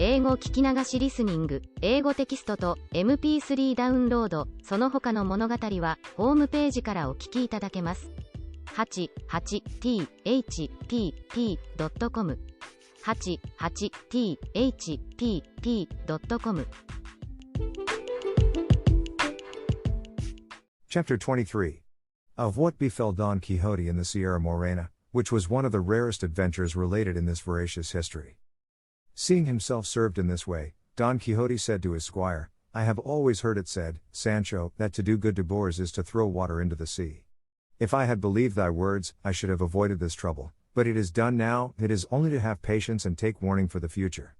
英語聞き流しリスニング、英語テキストと MP3 ダウンロード、その他の物語はホームページからお聞きいただけます。88thpp.com 88thpp.com Chapter 23. Of what befell Don Quixote in the Sierra Morena, which was one of the rarest adventures related in this veracious history. Seeing himself served in this way, Don Quixote said to his squire, I have always heard it said, Sancho, that to do good to boors is to throw water into the sea. If I had believed thy words, I should have avoided this trouble, but it is done now, it is only to have patience and take warning for the future.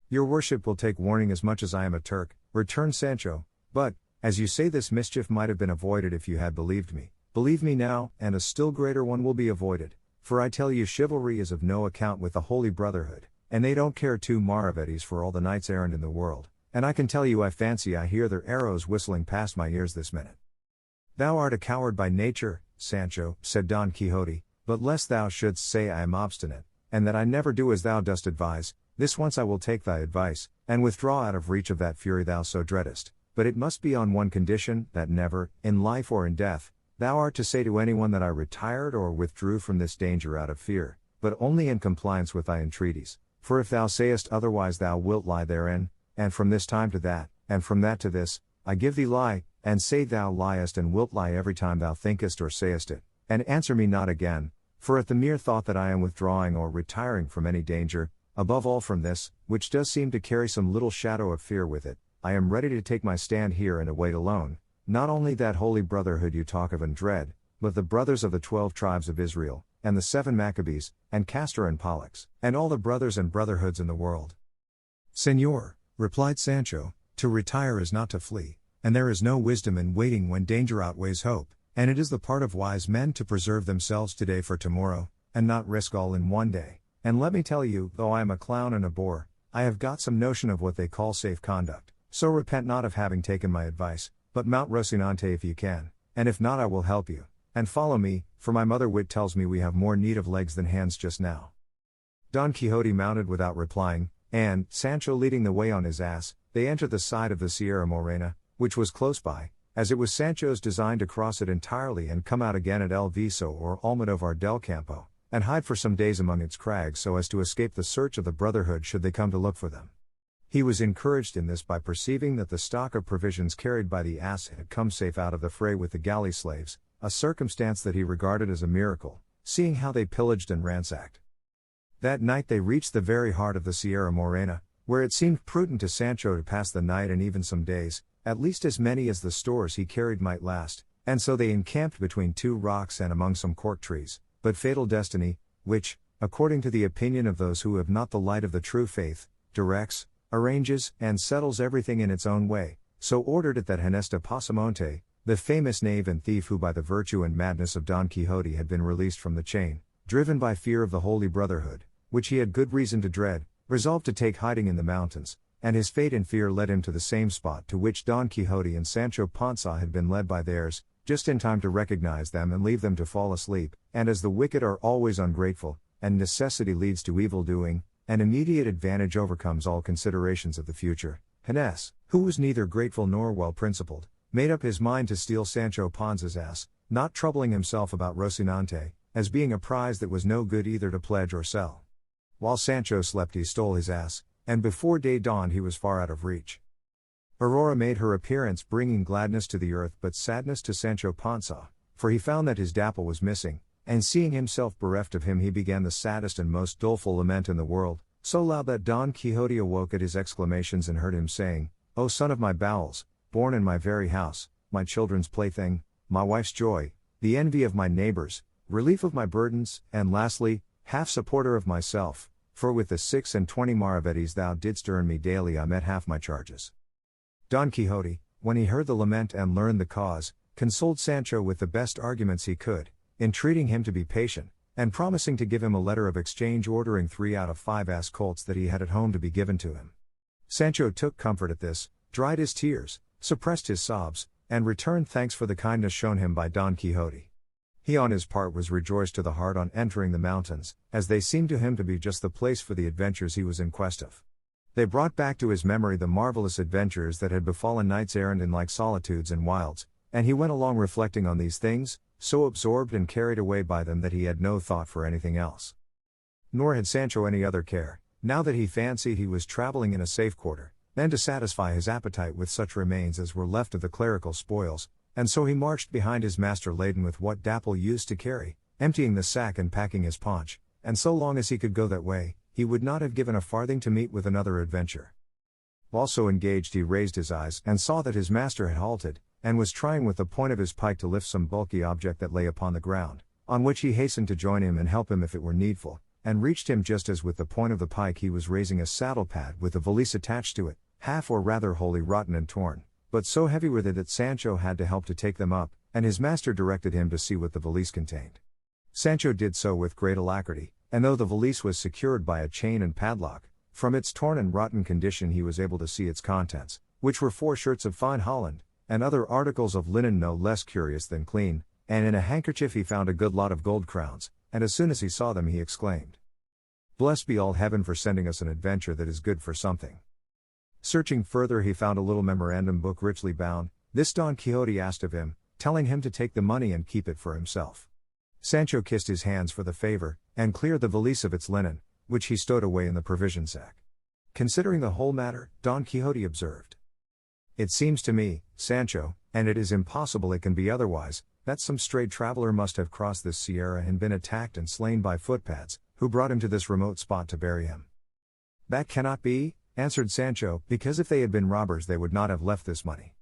Your worship will take warning as much as I am a Turk, returned Sancho, but, as you say, this mischief might have been avoided if you had believed me. Believe me now, and a still greater one will be avoided, for I tell you chivalry is of no account with the Holy Brotherhood, and they don't care two maravedis for all the knights errant in the world, and I can tell you I fancy I hear their arrows whistling past my ears this minute. Thou art a coward by nature, Sancho, said Don Quixote, but lest thou shouldst say I am obstinate, and that I never do as thou dost advise, this once I will take thy advice, and withdraw out of reach of that fury thou so dreadest, but it must be on one condition, that never, in life or in death, thou art to say to anyone that I retired or withdrew from this danger out of fear, but only in compliance with thy entreaties, for if thou sayest otherwise thou wilt lie therein, and from this time to that, and from that to this, I give thee lie, and say thou liest and wilt lie every time thou thinkest or sayest it, and answer me not again, for at the mere thought that I am withdrawing or retiring from any danger, above all from this, which does seem to carry some little shadow of fear with it, I am ready to take my stand here and await alone, not only that holy brotherhood you talk of and dread, but the brothers of the 12 tribes of Israel, and the 7 Maccabees, and Castor and Pollux, and all the brothers and brotherhoods in the world. Señor, replied Sancho, to retire is not to flee, and there is no wisdom in waiting when danger outweighs hope, and it is the part of wise men to preserve themselves today for tomorrow, and not risk all in one day. And let me tell you, though I am a clown and a bore, I have got some notion of what they call safe conduct, so repent not of having taken my advice, but mount Rocinante if you can, and if not I will help you, and follow me, for my mother wit tells me we have more need of legs than hands just now. Don Quixote mounted without replying, and, Sancho leading the way on his ass, they entered the side of the Sierra Morena, which was close by, as it was Sancho's design to cross it entirely and come out again at El Viso or Almodovar del Campo, and hide for some days among its crags so as to escape the search of the Brotherhood should they come to look for them. He was encouraged in this by perceiving that the stock of provisions carried by the ass had come safe out of the fray with the galley slaves, a circumstance that he regarded as a miracle, seeing how they pillaged and ransacked. That night they reached the very heart of the Sierra Morena, where it seemed prudent to Sancho to pass the night and even some days, at least as many as the stores he carried might last, and so they encamped between 2 rocks and among some cork trees, but fatal destiny, which, according to the opinion of those who have not the light of the true faith, directs, arranges, and settles everything in its own way, so ordered it that Ginesta Pasamonte, the famous knave and thief who by the virtue and madness of Don Quixote had been released from the chain, driven by fear of the Holy Brotherhood, which he had good reason to dread, resolved to take hiding in the mountains, and his fate and fear led him to the same spot to which Don Quixote and Sancho Panza had been led by theirs, just in time to recognize them and leave them to fall asleep, and as the wicked are always ungrateful, and necessity leads to evil doing, and immediate advantage overcomes all considerations of the future, Gines, who was neither grateful nor well-principled, made up his mind to steal Sancho Panza's ass, not troubling himself about Rocinante, as being a prize that was no good either to pledge or sell. While Sancho slept he stole his ass, and before day dawned he was far out of reach. Aurora made her appearance bringing gladness to the earth but sadness to Sancho Panza, for he found that his Dapple was missing, and seeing himself bereft of him he began the saddest and most doleful lament in the world, so loud that Don Quixote awoke at his exclamations and heard him saying, O son of my bowels, born in my very house, my children's plaything, my wife's joy, the envy of my neighbors, relief of my burdens, and lastly, half supporter of myself, for with the 26 maravedis thou didst earn me daily I met half my charges. Don Quixote, when he heard the lament and learned the cause, consoled Sancho with the best arguments he could, entreating him to be patient, and promising to give him a letter of exchange ordering 3 out of 5 ass colts that he had at home to be given to him. Sancho took comfort at this, dried his tears, suppressed his sobs, and returned thanks for the kindness shown him by Don Quixote. He on his part was rejoiced to the heart on entering the mountains, as they seemed to him to be just the place for the adventures he was in quest of. They brought back to his memory the marvelous adventures that had befallen knights errant in like solitudes and wilds, and he went along reflecting on these things, so absorbed and carried away by them that he had no thought for anything else. Nor had Sancho any other care, now that he fancied he was traveling in a safe quarter, than to satisfy his appetite with such remains as were left of the clerical spoils, and so he marched behind his master laden with what Dapple used to carry, emptying the sack and packing his paunch, and so long as he could go that way, he would not have given a farthing to meet with another adventure. While so engaged he raised his eyes and saw that his master had halted, and was trying with the point of his pike to lift some bulky object that lay upon the ground, on which he hastened to join him and help him if it were needful, and reached him just as with the point of the pike he was raising a saddle pad with a valise attached to it, half or rather wholly rotten and torn, but so heavy were they that Sancho had to help to take them up, and his master directed him to see what the valise contained. Sancho did so with great alacrity, and though the valise was secured by a chain and padlock, from its torn and rotten condition he was able to see its contents, which were 4 shirts of fine holland, and other articles of linen no less curious than clean, and in a handkerchief he found a good lot of gold crowns, and as soon as he saw them he exclaimed, "Blessed be all heaven for sending us an adventure that is good for something." Searching further he found a little memorandum book richly bound. This Don Quixote asked of him, telling him to take the money and keep it for himself. Sancho kissed his hands for the favor, and cleared the valise of its linen, which he stowed away in the provision sack. Considering the whole matter, Don Quixote observed, "It seems to me, Sancho, and it is impossible it can be otherwise, that some strayed traveler must have crossed this sierra and been attacked and slain by footpads, who brought him to this remote spot to bury him." "That cannot be," answered Sancho, "because if they had been robbers they would not have left this money."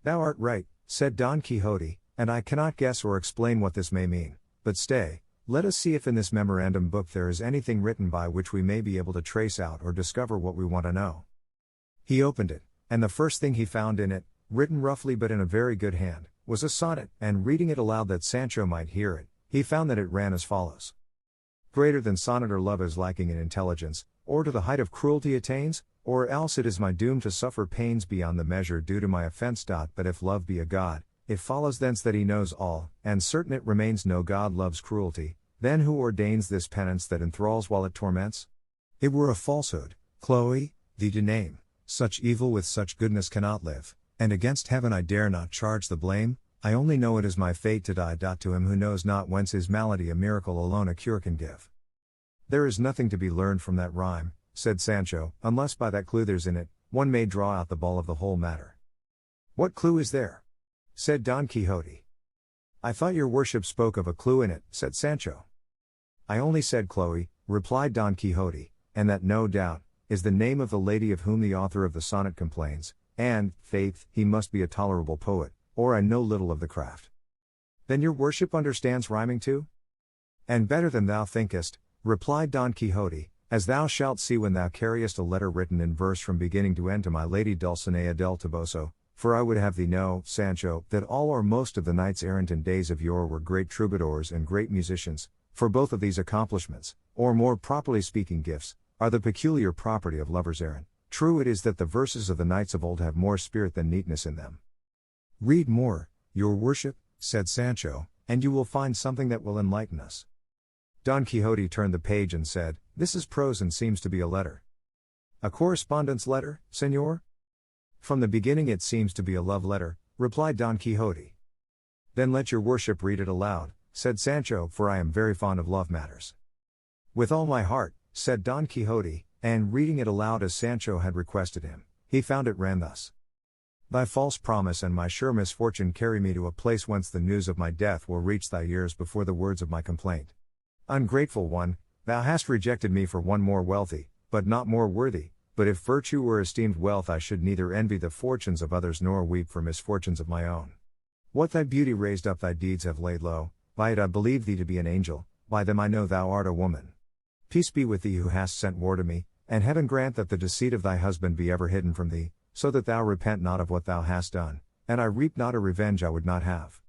"Thou art right," said Don Quixote, "and I cannot guess or explain what this may mean, but stay, let us see if in this memorandum book there is anything written by which we may be able to trace out or discover what we want to know." He opened it, and the first thing he found in it, written roughly but in a very good hand, was a sonnet, and reading it aloud that Sancho might hear it, he found that it ran as follows. "Greater than sonnet or love is lacking in intelligence, or to the height of cruelty attains, or else it is my doom to suffer pains beyond the measure due to my offense. But if love be a god, it follows thence that he knows all, and certain it remains no god loves cruelty, then who ordains this penance that enthralls while it torments? It were a falsehood, Chloe, thee to name, such evil with such goodness cannot live, and against heaven I dare not charge the blame, I only know it is my fate to die. To him who knows not whence his malady a miracle alone a cure can give." "There is nothing to be learned from that rhyme," said Sancho, "unless by that clue there's in it, one may draw out the ball of the whole matter." "What clue is there?" said Don Quixote. "I thought your worship spoke of a clue in it," said Sancho. "I only said Chloe," replied Don Quixote, "and that no doubt is the name of the lady of whom the author of the sonnet complains, and, faith, he must be a tolerable poet, or I know little of the craft." "Then your worship understands rhyming too?" "And better than thou thinkest," replied Don Quixote, "as thou shalt see when thou carriest a letter written in verse from beginning to end to my lady Dulcinea del Toboso, for I would have thee know, Sancho, that all or most of the knights errant in days of yore were great troubadours and great musicians, for both of these accomplishments, or more properly speaking gifts, are the peculiar property of lovers errant. True it is that the verses of the knights of old have more spirit than neatness in them." "Read more, your worship," said Sancho, "and you will find something that will enlighten us." Don Quixote turned the page and said, "This is prose and seems to be a letter." "A correspondence letter, señor?" "From the beginning it seems to be a love letter," replied Don Quixote. "Then let your worship read it aloud," said Sancho, "for I am very fond of love matters." "With all my heart," said Don Quixote, and reading it aloud as Sancho had requested him, he found it ran thus. "Thy false promise and my sure misfortune carry me to a place whence the news of my death will reach thy ears before the words of my complaint. Ungrateful one, thou hast rejected me for one more wealthy, but not more worthy, but if virtue were esteemed wealth I should neither envy the fortunes of others nor weep for misfortunes of my own. What thy beauty raised up thy deeds have laid low, by it I believe thee to be an angel, by them I know thou art a woman. Peace be with thee who hast sent war to me, and heaven grant that the deceit of thy husband be ever hidden from thee, so that thou repent not of what thou hast done, and I reap not a revenge I would not have."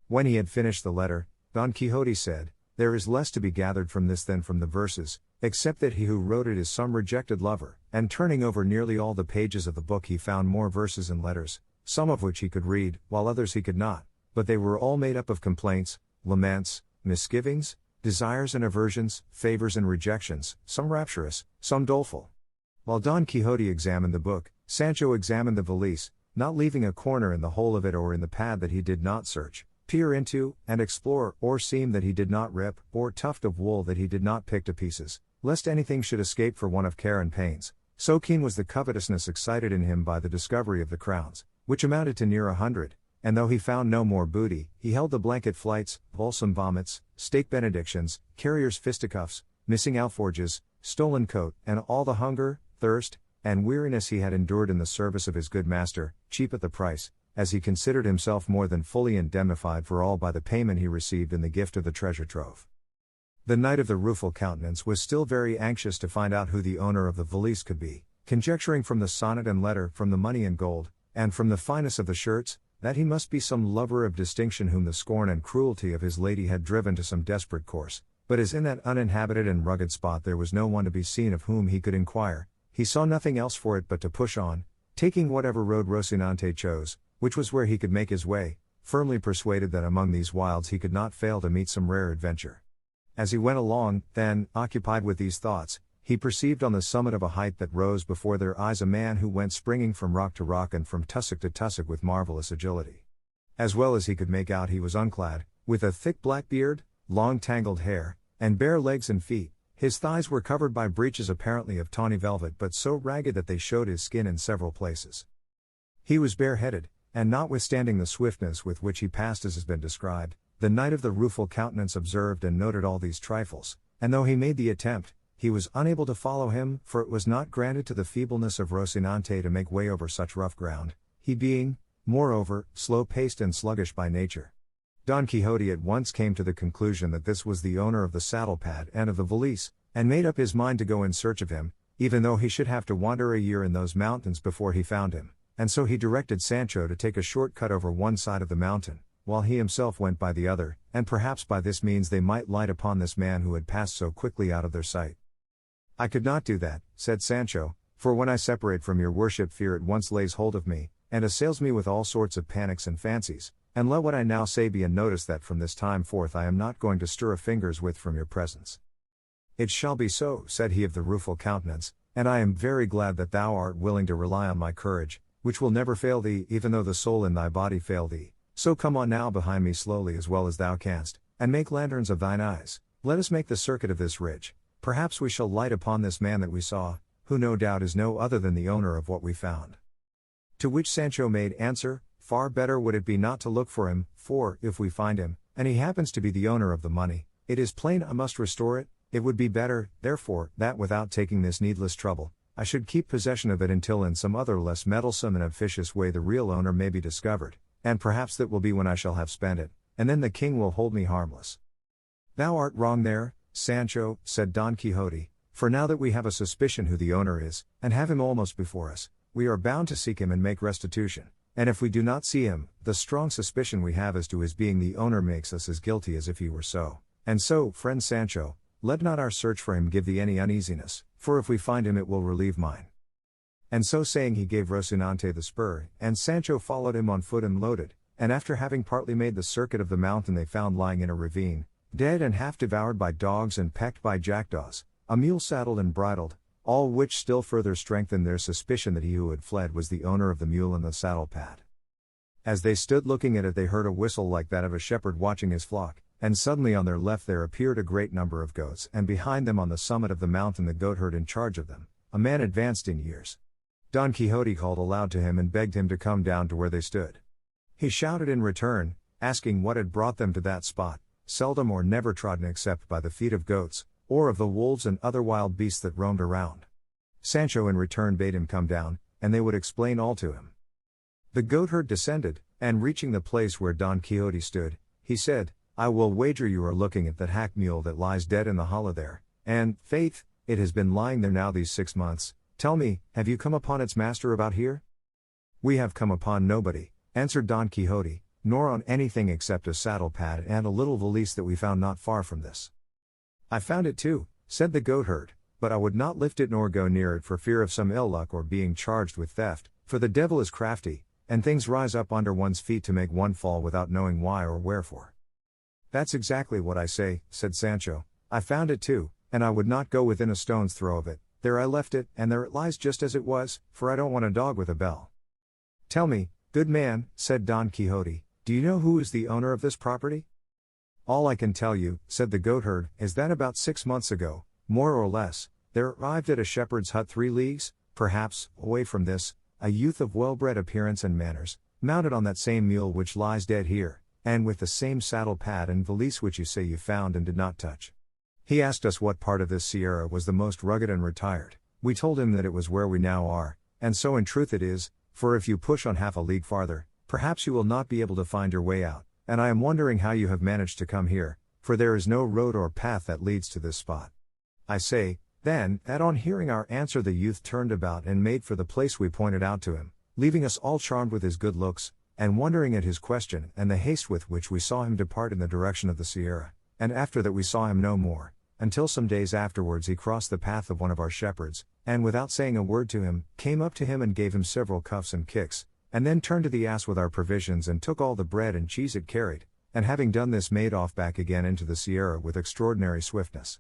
When he had finished the letter, Don Quixote said, "There is less to be gathered from this than from the verses, except that he who wrote it is some rejected lover," and turning over nearly all the pages of the book he found more verses and letters, some of which he could read, while others he could not, but they were all made up of complaints, laments, misgivings, desires and aversions, favors and rejections, some rapturous, some doleful. While Don Quixote examined the book, Sancho examined the valise, not leaving a corner in the whole of it or in the pad that he did not search, peer into, and explore, or seam that he did not rip, or tuft of wool that he did not pick to pieces, lest anything should escape for want of care and pains. So keen was the covetousness excited in him by the discovery of the crowns, which amounted to near 100, and though he found no more booty, he held the blanket flights, balsam vomits, steak benedictions, carriers' fisticuffs, missing alforges, stolen coat, and all the hunger, thirst, and weariness he had endured in the service of his good master, cheap at the price, as he considered himself more than fully indemnified for all by the payment he received in the gift of the treasure trove. The Knight of the Rueful Countenance was still very anxious to find out who the owner of the valise could be, conjecturing from the sonnet and letter, from the money and gold, and from the fineness of the shirts, that he must be some lover of distinction whom the scorn and cruelty of his lady had driven to some desperate course. But as in that uninhabited and rugged spot there was no one to be seen of whom he could inquire, he saw nothing else for it but to push on, taking whatever road Rocinante chose, which was where he could make his way, firmly persuaded that among these wilds he could not fail to meet some rare adventure. As he went along, then, occupied with these thoughts, he perceived on the summit of a height that rose before their eyes a man who went springing from rock to rock and from tussock to tussock with marvelous agility. As well as he could make out he was unclad, with a thick black beard, long tangled hair, and bare legs and feet. His thighs were covered by breeches apparently of tawny velvet but so ragged that they showed his skin in several places. He was bareheaded, and notwithstanding the swiftness with which he passed as has been described, the Knight of the Rueful Countenance observed and noted all these trifles, and though he made the attempt, he was unable to follow him, for it was not granted to the feebleness of Rocinante to make way over such rough ground, he being, moreover, slow-paced and sluggish by nature. Don Quixote at once came to the conclusion that this was the owner of the saddle-pad and of the valise, and made up his mind to go in search of him, even though he should have to wander a year in those mountains before he found him, and so he directed Sancho to take a short cut over one side of the mountain, while he himself went by the other, and perhaps by this means they might light upon this man who had passed so quickly out of their sight. "I could not do that," said Sancho, "for when I separate from your worship fear at once lays hold of me, and assails me with all sorts of panics and fancies, and let what I now say be in notice that from this time forth I am not going to stir a finger's width from your presence." "It shall be so," said he of the rueful countenance, "and I am very glad that thou art willing to rely on my courage, which will never fail thee even though the soul in thy body fail thee. So come on now behind me slowly as well as thou canst, and make lanterns of thine eyes. Let us make the circuit of this ridge. Perhaps we shall light upon this man that we saw, who no doubt is no other than the owner of what we found." To which Sancho made answer, "Far better would it be not to look for him, for, if we find him, and he happens to be the owner of the money, it is plain I must restore it. It would be better, therefore, that without taking this needless trouble, I should keep possession of it until in some other less meddlesome and officious way the real owner may be discovered, and perhaps that will be when I shall have spent it, and then the king will hold me harmless." "Thou art wrong there, Sancho," said Don Quixote, "for now that we have a suspicion who the owner is, and have him almost before us, we are bound to seek him and make restitution, and if we do not see him, the strong suspicion we have as to his being the owner makes us as guilty as if he were so, and so, friend Sancho, let not our search for him give thee any uneasiness, for if we find him it will relieve mine." And so saying he gave Rocinante the spur, and Sancho followed him on foot and loaded, and after having partly made the circuit of the mountain they found lying in a ravine, dead and half devoured by dogs and pecked by jackdaws, a mule saddled and bridled, all which still further strengthened their suspicion that he who had fled was the owner of the mule and the saddle-pad. As they stood looking at it they heard a whistle like that of a shepherd watching his flock, and suddenly on their left there appeared a great number of goats, and behind them on the summit of the mountain the goatherd in charge of them, a man advanced in years. Don Quixote called aloud to him and begged him to come down to where they stood. He shouted in return, asking what had brought them to that spot, seldom or never trodden except by the feet of goats, or of the wolves and other wild beasts that roamed around. Sancho in return bade him come down, and they would explain all to him. The goatherd descended, and reaching the place where Don Quixote stood, he said, "I will wager you are looking at that hack mule that lies dead in the hollow there, and, faith, it has been lying there now these 6 months. Tell me, have you come upon its master about here?" "We have come upon nobody," answered Don Quixote, "nor on anything except a saddle-pad and a little valise that we found not far from this." "I found it too," said the goatherd, "but I would not lift it nor go near it for fear of some ill luck or being charged with theft, for the devil is crafty, and things rise up under one's feet to make one fall without knowing why or wherefore." "That's exactly what I say," said Sancho. "I found it too, and I would not go within a stone's throw of it, There I left it, and there it lies just as it was, for I don't want a dog with a bell. Tell me, good man, said Don Quixote, do you know who is the owner of this property? All I can tell you, said the goatherd, is that about 6 months ago, more or less, there arrived at a shepherd's hut 3 leagues, perhaps, away from this, a youth of well-bred appearance and manners, mounted on that same mule which lies dead here, and with the same saddle pad and valise which you say you found and did not touch. He asked us what part of this sierra was the most rugged and retired. We told him that it was where we now are, and so in truth it is, for if you push on half a league farther, perhaps you will not be able to find your way out, and I am wondering how you have managed to come here, for there is no road or path that leads to this spot. I say, then, that on hearing our answer the youth turned about and made for the place we pointed out to him, leaving us all charmed with his good looks, and wondering at his question and the haste with which we saw him depart in the direction of the sierra, and after that we saw him no more, until some days afterwards he crossed the path of one of our shepherds, and without saying a word to him, came up to him and gave him several cuffs and kicks, and then turned to the ass with our provisions and took all the bread and cheese it carried, and having done this made off back again into the sierra with extraordinary swiftness.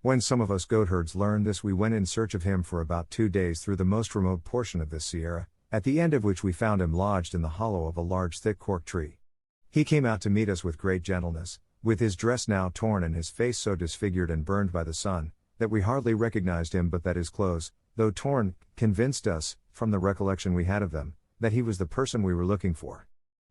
When some of us goatherds learned this we went in search of him for about 2 days through the most remote portion of this sierra, at the end of which we found him lodged in the hollow of a large thick cork tree. He came out to meet us with great gentleness, with his dress now torn and his face so disfigured and burned by the sun, that we hardly recognized him but that his clothes, though torn, convinced us, from the recollection we had of them, that he was the person we were looking for.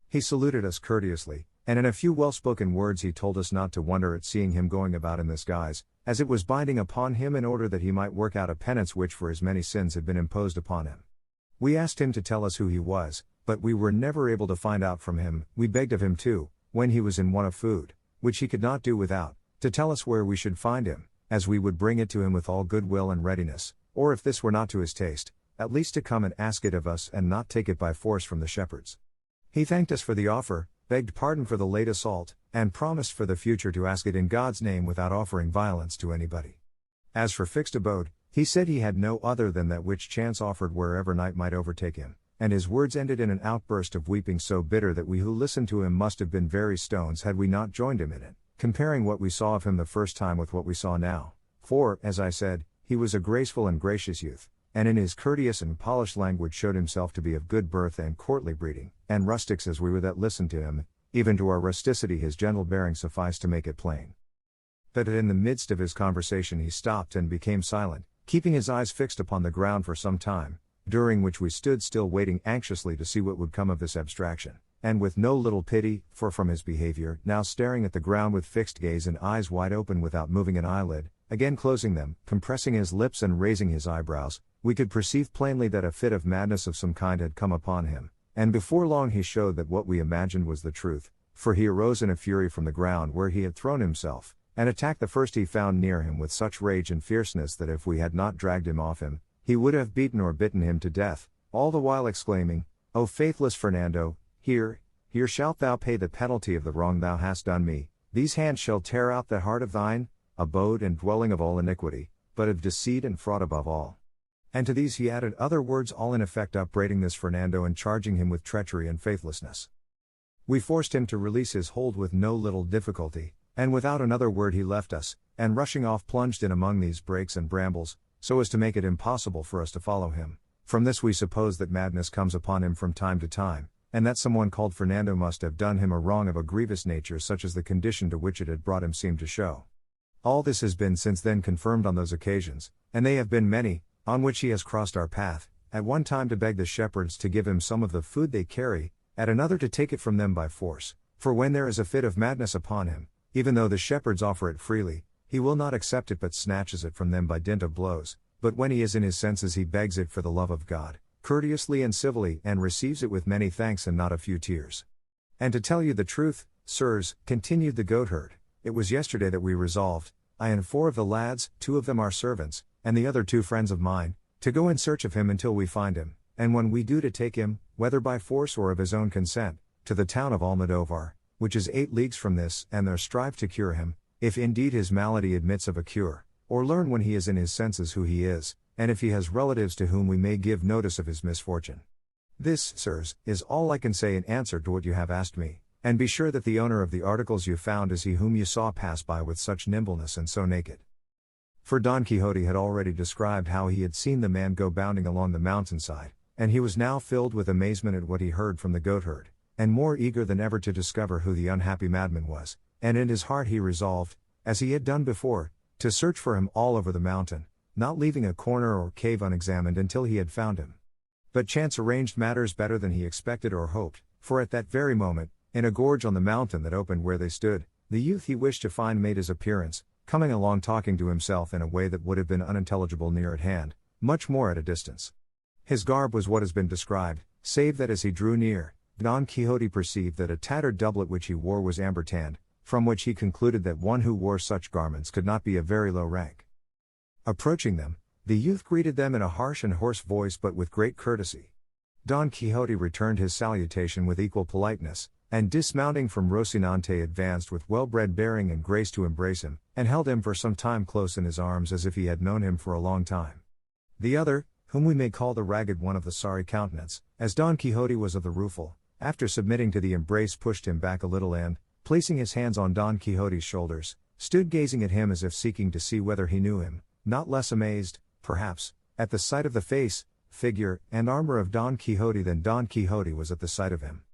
He saluted us courteously, and in a few well-spoken words he told us not to wonder at seeing him going about in this guise, as it was binding upon him in order that he might work out a penance which for his many sins had been imposed upon him. We asked him to tell us who he was, but we were never able to find out from him. We begged of him too, when he was in want of food, which he could not do without, to tell us where we should find him, as we would bring it to him with all good will and readiness, or if this were not to his taste, at least to come and ask it of us and not take it by force from the shepherds. He thanked us for the offer, begged pardon for the late assault, and promised for the future to ask it in God's name without offering violence to anybody. As for fixed abode, he said he had no other than that which chance offered wherever night might overtake him, and his words ended in an outburst of weeping so bitter that we who listened to him must have been very stones had we not joined him in it, comparing what we saw of him the first time with what we saw now, for, as I said, he was a graceful and gracious youth, and in his courteous and polished language showed himself to be of good birth and courtly breeding, and rustics as we were that listened to him, even to our rusticity his gentle bearing sufficed to make it plain. But in the midst of his conversation he stopped and became silent, keeping his eyes fixed upon the ground for some time, during which we stood still waiting anxiously to see what would come of this abstraction, and with no little pity, for from his behavior, now staring at the ground with fixed gaze and eyes wide open without moving an eyelid, again closing them, compressing his lips and raising his eyebrows, we could perceive plainly that a fit of madness of some kind had come upon him, and before long he showed that what we imagined was the truth, for he arose in a fury from the ground where he had thrown himself, and attacked the first he found near him with such rage and fierceness that if we had not dragged him off him, he would have beaten or bitten him to death, all the while exclaiming, "O faithless Fernando, here shalt thou pay the penalty of the wrong thou hast done me, these hands shall tear out that heart of thine, abode and dwelling of all iniquity, but of deceit and fraud above all." And to these he added other words all in effect upbraiding this Fernando and charging him with treachery and faithlessness. We forced him to release his hold with no little difficulty, and without another word he left us, and rushing off plunged in among these brakes and brambles, so as to make it impossible for us to follow him. From this we suppose that madness comes upon him from time to time, and that someone called Fernando must have done him a wrong of a grievous nature such as the condition to which it had brought him seemed to show. All this has been since then confirmed on those occasions, and they have been many, on which he has crossed our path, at one time to beg the shepherds to give him some of the food they carry, at another to take it from them by force, for when there is a fit of madness upon him, even though the shepherds offer it freely, he will not accept it but snatches it from them by dint of blows, but when he is in his senses he begs it for the love of God, courteously and civilly, and receives it with many thanks and not a few tears. And to tell you the truth, sirs, continued the goatherd, it was yesterday that we resolved, I and 4 of the lads, 2 of them our servants, and the other 2 friends of mine, to go in search of him until we find him, and when we do to take him, whether by force or of his own consent, to the town of Almodovar, which is 8 leagues from this, and there strive to cure him, if indeed his malady admits of a cure, or learn when he is in his senses who he is, and if he has relatives to whom we may give notice of his misfortune. This, sirs, is all I can say in answer to what you have asked me, and be sure that the owner of the articles you found is he whom you saw pass by with such nimbleness and so naked. For Don Quixote had already described how he had seen the man go bounding along the mountainside, and he was now filled with amazement at what he heard from the goatherd, and more eager than ever to discover who the unhappy madman was, and in his heart he resolved, as he had done before, to search for him all over the mountain, not leaving a corner or cave unexamined until he had found him. But chance arranged matters better than he expected or hoped, for at that very moment, in a gorge on the mountain that opened where they stood, the youth he wished to find made his appearance, coming along talking to himself in a way that would have been unintelligible near at hand, much more at a distance. His garb was what has been described, save that as he drew near, Don Quixote perceived that a tattered doublet which he wore was amber-tanned, from which he concluded that one who wore such garments could not be of very low rank. Approaching them, the youth greeted them in a harsh and hoarse voice but with great courtesy. Don Quixote returned his salutation with equal politeness, and dismounting from Rocinante advanced with well-bred bearing and grace to embrace him, and held him for some time close in his arms as if he had known him for a long time. The other, whom we may call the ragged one of the sorry countenance, as Don Quixote was of the rueful, after submitting to the embrace pushed him back a little and, placing his hands on Don Quixote's shoulders, stood gazing at him as if seeking to see whether he knew him, not less amazed, perhaps, at the sight of the face, figure, and armor of Don Quixote than Don Quixote was at the sight of him.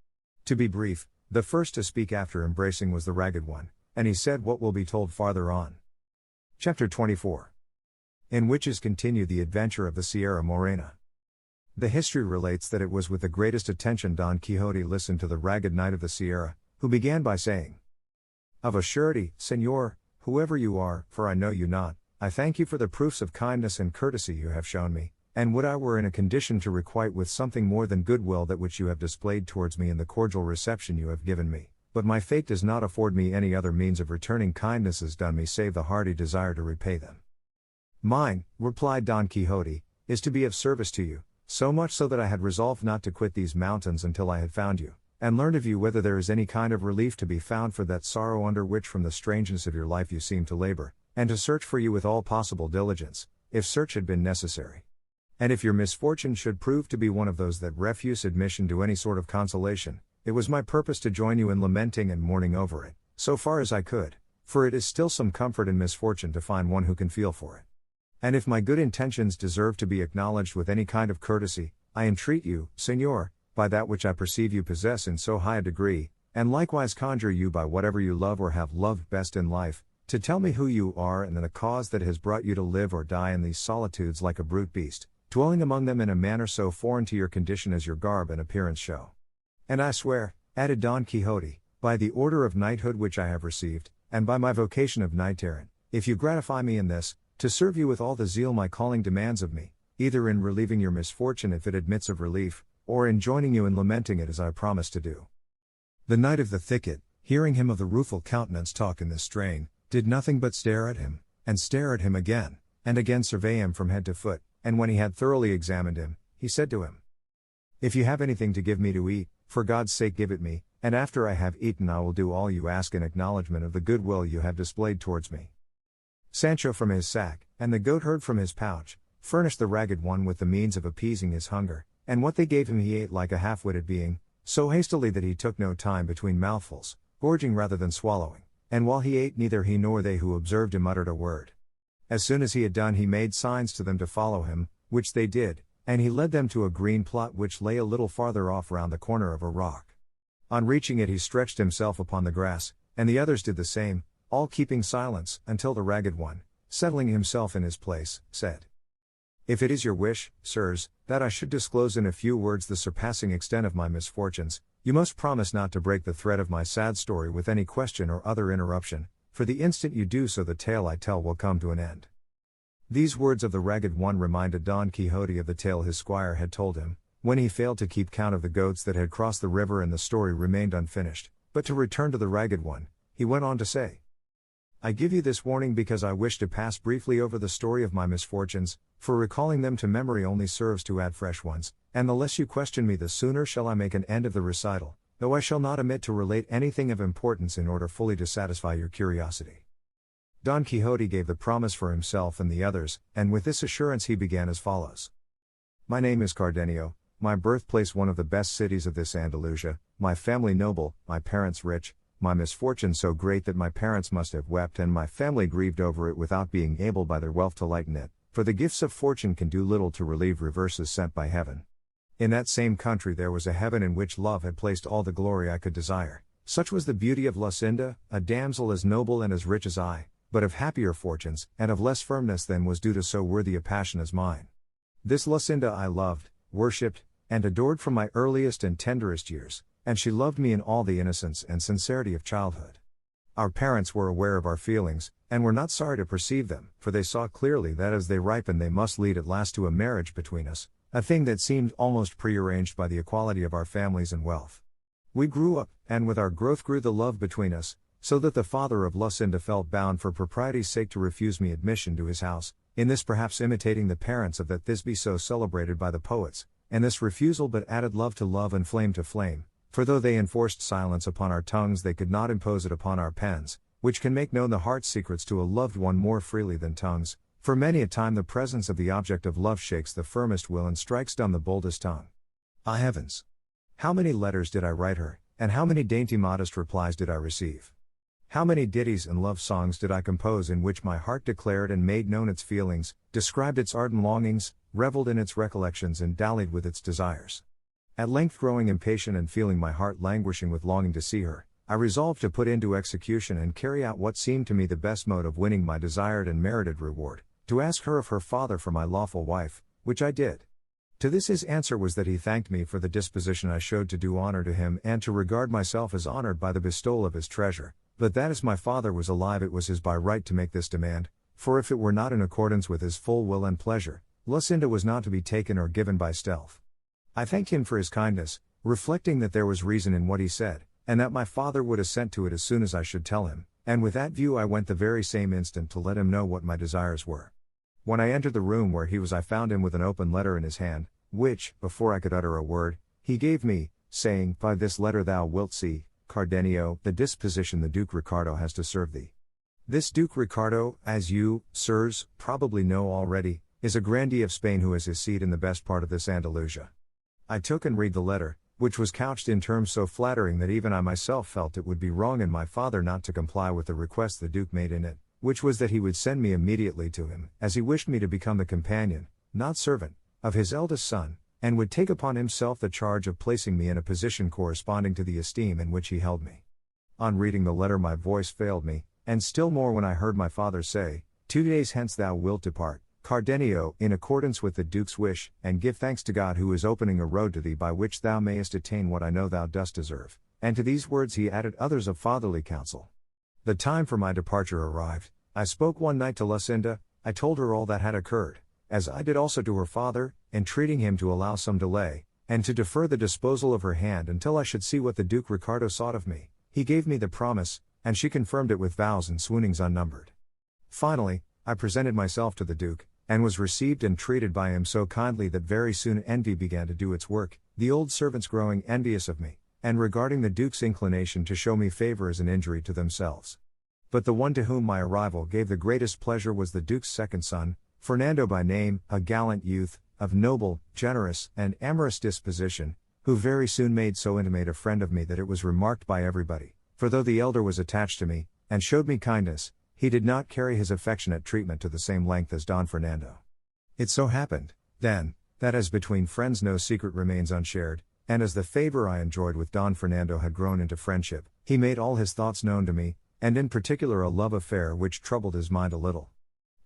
To be brief, the first to speak after embracing was the ragged one, and he said what will be told farther on. Chapter 24. In which is continued the adventure of the Sierra Morena. The history relates that it was with the greatest attention Don Quixote listened to the ragged knight of the Sierra, who began by saying, "Of a surety, Señor, whoever you are, for I know you not, I thank you for the proofs of kindness and courtesy you have shown me, and would I were in a condition to requite with something more than goodwill that which you have displayed towards me in the cordial reception you have given me, but my fate does not afford me any other means of returning kindnesses done me save the hearty desire to repay them." "Mine," replied Don Quixote, "is to be of service to you, so much so that I had resolved not to quit these mountains until I had found you, and learned of you whether there is any kind of relief to be found for that sorrow under which from the strangeness of your life you seem to labor, and to search for you with all possible diligence, if search had been necessary. And if your misfortune should prove to be one of those that refuse admission to any sort of consolation, it was my purpose to join you in lamenting and mourning over it, so far as I could, for it is still some comfort in misfortune to find one who can feel for it. And if my good intentions deserve to be acknowledged with any kind of courtesy, I entreat you, Señor, by that which I perceive you possess in so high a degree, and likewise conjure you by whatever you love or have loved best in life, to tell me who you are and the cause that has brought you to live or die in these solitudes like a brute beast, dwelling among them in a manner so foreign to your condition as your garb and appearance show. And I swear," added Don Quixote, "by the order of knighthood which I have received, and by my vocation of knight-errant, if you gratify me in this, to serve you with all the zeal my calling demands of me, either in relieving your misfortune if it admits of relief, or in joining you in lamenting it as I promised to do." The knight of the thicket, hearing him of the rueful countenance talk in this strain, did nothing but stare at him, and stare at him again, and again survey him from head to foot, and when he had thoroughly examined him, he said to him, "If you have anything to give me to eat, for God's sake give it me, and after I have eaten I will do all you ask in acknowledgment of the goodwill you have displayed towards me." Sancho from his sack, and the goatherd from his pouch, furnished the ragged one with the means of appeasing his hunger, and what they gave him he ate like a half-witted being, so hastily that he took no time between mouthfuls, gorging rather than swallowing, and while he ate neither he nor they who observed him uttered a word. As soon as he had done he made signs to them to follow him, which they did, and he led them to a green plot which lay a little farther off round the corner of a rock. On reaching it he stretched himself upon the grass, and the others did the same, all keeping silence, until the ragged one, settling himself in his place, said, "If it is your wish, sirs, that I should disclose in a few words the surpassing extent of my misfortunes, you must promise not to break the thread of my sad story with any question or other interruption, for the instant you do so the tale I tell will come to an end." These words of the ragged one reminded Don Quixote of the tale his squire had told him, when he failed to keep count of the goats that had crossed the river and the story remained unfinished. But to return to the ragged one, he went on to say, "I give you this warning because I wish to pass briefly over the story of my misfortunes, for recalling them to memory only serves to add fresh ones, and the less you question me the sooner shall I make an end of the recital, though I shall not omit to relate anything of importance in order fully to satisfy your curiosity." Don Quixote gave the promise for himself and the others, and with this assurance he began as follows. "My name is Cardenio, my birthplace one of the best cities of this Andalusia, my family noble, my parents rich, my misfortune so great that my parents must have wept and my family grieved over it without being able by their wealth to lighten it, for the gifts of fortune can do little to relieve reverses sent by heaven. In that same country there was a heaven in which love had placed all the glory I could desire. Such was the beauty of Lucinda, a damsel as noble and as rich as I, but of happier fortunes, and of less firmness than was due to so worthy a passion as mine. This Lucinda I loved, worshipped, and adored from my earliest and tenderest years, and she loved me in all the innocence and sincerity of childhood. Our parents were aware of our feelings, and were not sorry to perceive them, for they saw clearly that as they ripened they must lead at last to a marriage between us, a thing that seemed almost prearranged by the equality of our families and wealth. We grew up, and with our growth grew the love between us, so that the father of Lucinda felt bound for propriety's sake to refuse me admission to his house, in this perhaps imitating the parents of that Thisbe so celebrated by the poets, and this refusal but added love to love and flame to flame, for though they enforced silence upon our tongues they could not impose it upon our pens, which can make known the heart's secrets to a loved one more freely than tongues, for many a time the presence of the object of love shakes the firmest will and strikes dumb the boldest tongue. Ah heavens! How many letters did I write her, and how many dainty modest replies did I receive? How many ditties and love songs did I compose in which my heart declared and made known its feelings, described its ardent longings, reveled in its recollections and dallied with its desires. At length growing impatient and feeling my heart languishing with longing to see her, I resolved to put into execution and carry out what seemed to me the best mode of winning my desired and merited reward, to ask her of her father for my lawful wife, which I did. To this his answer was that he thanked me for the disposition I showed to do honor to him and to regard myself as honored by the bestowal of his treasure, but that as my father was alive it was his by right to make this demand, for if it were not in accordance with his full will and pleasure, Lucinda was not to be taken or given by stealth. I thanked him for his kindness, reflecting that there was reason in what he said, and that my father would assent to it as soon as I should tell him, and with that view I went the very same instant to let him know what my desires were. When I entered the room where he was I found him with an open letter in his hand, which, before I could utter a word, he gave me, saying, "By this letter thou wilt see, Cardenio, the disposition the Duke Ricardo has to serve thee. This Duke Ricardo, as you, sirs, probably know already, is a grandee of Spain who has his seat in the best part of this Andalusia." I took and read the letter, which was couched in terms so flattering that even I myself felt it would be wrong in my father not to comply with the request the Duke made in it, which was that he would send me immediately to him, as he wished me to become the companion, not servant, of his eldest son, and would take upon himself the charge of placing me in a position corresponding to the esteem in which he held me. On reading the letter my voice failed me, and still more when I heard my father say, "2 days hence thou wilt depart, Cardenio, in accordance with the Duke's wish, and give thanks to God who is opening a road to thee by which thou mayest attain what I know thou dost deserve." And to these words he added others of fatherly counsel. The time for my departure arrived. I spoke one night to Lucinda. I told her all that had occurred, as I did also to her father, entreating him to allow some delay, and to defer the disposal of her hand until I should see what the Duke Ricardo sought of me. He gave me the promise, and she confirmed it with vows and swoonings unnumbered. Finally, I presented myself to the Duke, and was received and treated by him so kindly that very soon envy began to do its work, the old servants growing envious of me, and regarding the Duke's inclination to show me favor as an injury to themselves. But the one to whom my arrival gave the greatest pleasure was the Duke's second son, Fernando by name, a gallant youth, of noble, generous, and amorous disposition, who very soon made so intimate a friend of me that it was remarked by everybody, for though the elder was attached to me, and showed me kindness, he did not carry his affectionate treatment to the same length as Don Fernando. It so happened, then, that as between friends no secret remains unshared, and as the favor I enjoyed with Don Fernando had grown into friendship, he made all his thoughts known to me, and in particular a love affair which troubled his mind a little.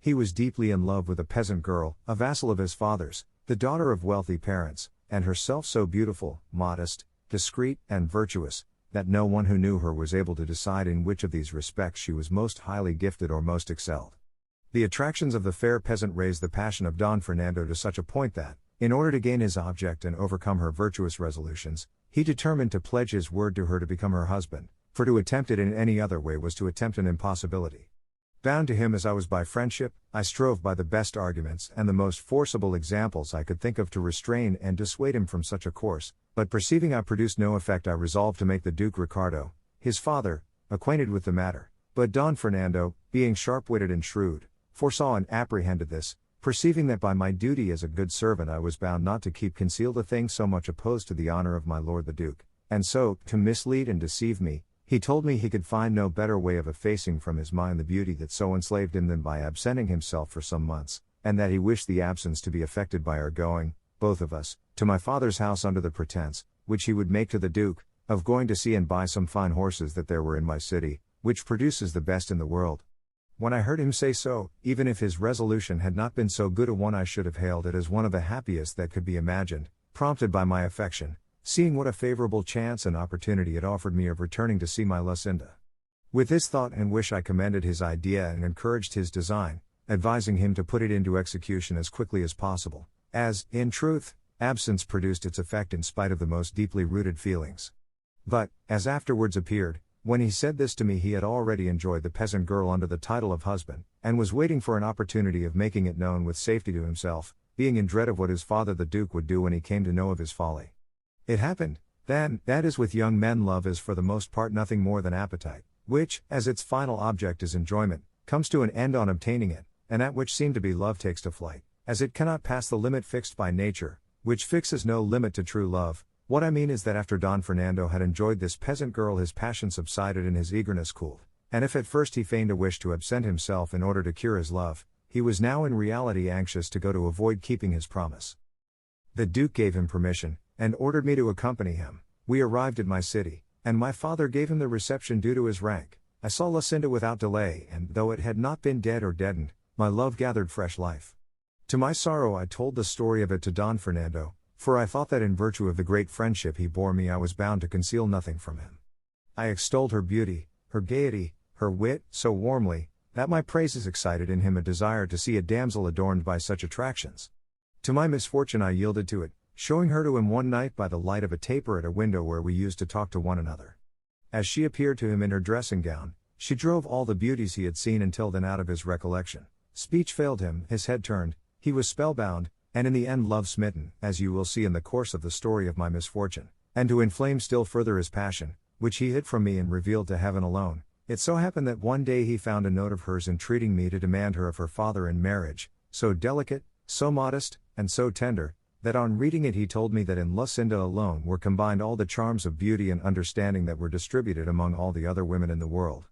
He was deeply in love with a peasant girl, a vassal of his father's, the daughter of wealthy parents, and herself so beautiful, modest, discreet, and virtuous, that no one who knew her was able to decide in which of these respects she was most highly gifted or most excelled. The attractions of the fair peasant raised the passion of Don Fernando to such a point that, in order to gain his object and overcome her virtuous resolutions, he determined to pledge his word to her to become her husband, for to attempt it in any other way was to attempt an impossibility. Bound to him as I was by friendship, I strove by the best arguments and the most forcible examples I could think of to restrain and dissuade him from such a course, but perceiving I produced no effect I resolved to make the Duke Ricardo, his father, acquainted with the matter, but Don Fernando, being sharp-witted and shrewd, foresaw and apprehended this, perceiving that by my duty as a good servant I was bound not to keep concealed a thing so much opposed to the honor of my lord the Duke, and so, to mislead and deceive me, He told me he could find no better way of effacing from his mind the beauty that so enslaved him than by absenting himself for some months, and that he wished the absence to be affected by our going, both of us, to my father's house under the pretense, which he would make to the Duke, of going to see and buy some fine horses that there were in my city, which produces the best in the world. When I heard him say so, even if his resolution had not been so good a one, I should have hailed it as one of the happiest that could be imagined, prompted by my affection, seeing what a favorable chance and opportunity it offered me of returning to see my Lucinda. With this thought and wish I commended his idea and encouraged his design, advising him to put it into execution as quickly as possible, as, in truth, absence produced its effect in spite of the most deeply rooted feelings. But, as afterwards appeared, when he said this to me, he had already enjoyed the peasant girl under the title of husband, and was waiting for an opportunity of making it known with safety to himself, being in dread of what his father the Duke would do when he came to know of his folly. It happened, then, that as with young men love is for the most part nothing more than appetite, which, as its final object is enjoyment, comes to an end on obtaining it, and that which seemed to be love takes to flight, as it cannot pass the limit fixed by nature, which fixes no limit to true love. What I mean is that after Don Fernando had enjoyed this peasant girl, his passion subsided and his eagerness cooled, and if at first he feigned a wish to absent himself in order to cure his love, he was now in reality anxious to go to avoid keeping his promise. The Duke gave him permission, and ordered me to accompany him. We arrived at my city, and my father gave him the reception due to his rank. I saw Lucinda without delay, and though it had not been dead or deadened, my love gathered fresh life. To my sorrow I told the story of it to Don Fernando, for I thought that in virtue of the great friendship he bore me I was bound to conceal nothing from him. I extolled her beauty, her gaiety, her wit, so warmly, that my praises excited in him a desire to see a damsel adorned by such attractions. To my misfortune I yielded to it, showing her to him one night by the light of a taper at a window where we used to talk to one another. As she appeared to him in her dressing gown, she drove all the beauties he had seen until then out of his recollection. Speech failed him, his head turned, he was spellbound, and in the end love-smitten, as you will see in the course of the story of my misfortune. And to inflame still further his passion, which he hid from me and revealed to heaven alone, it so happened that one day he found a note of hers entreating me to demand her of her father in marriage, so delicate, so modest, and so tender, that on reading it he told me that in Lucinda alone were combined all the charms of beauty and understanding that were distributed among all the other women in the world.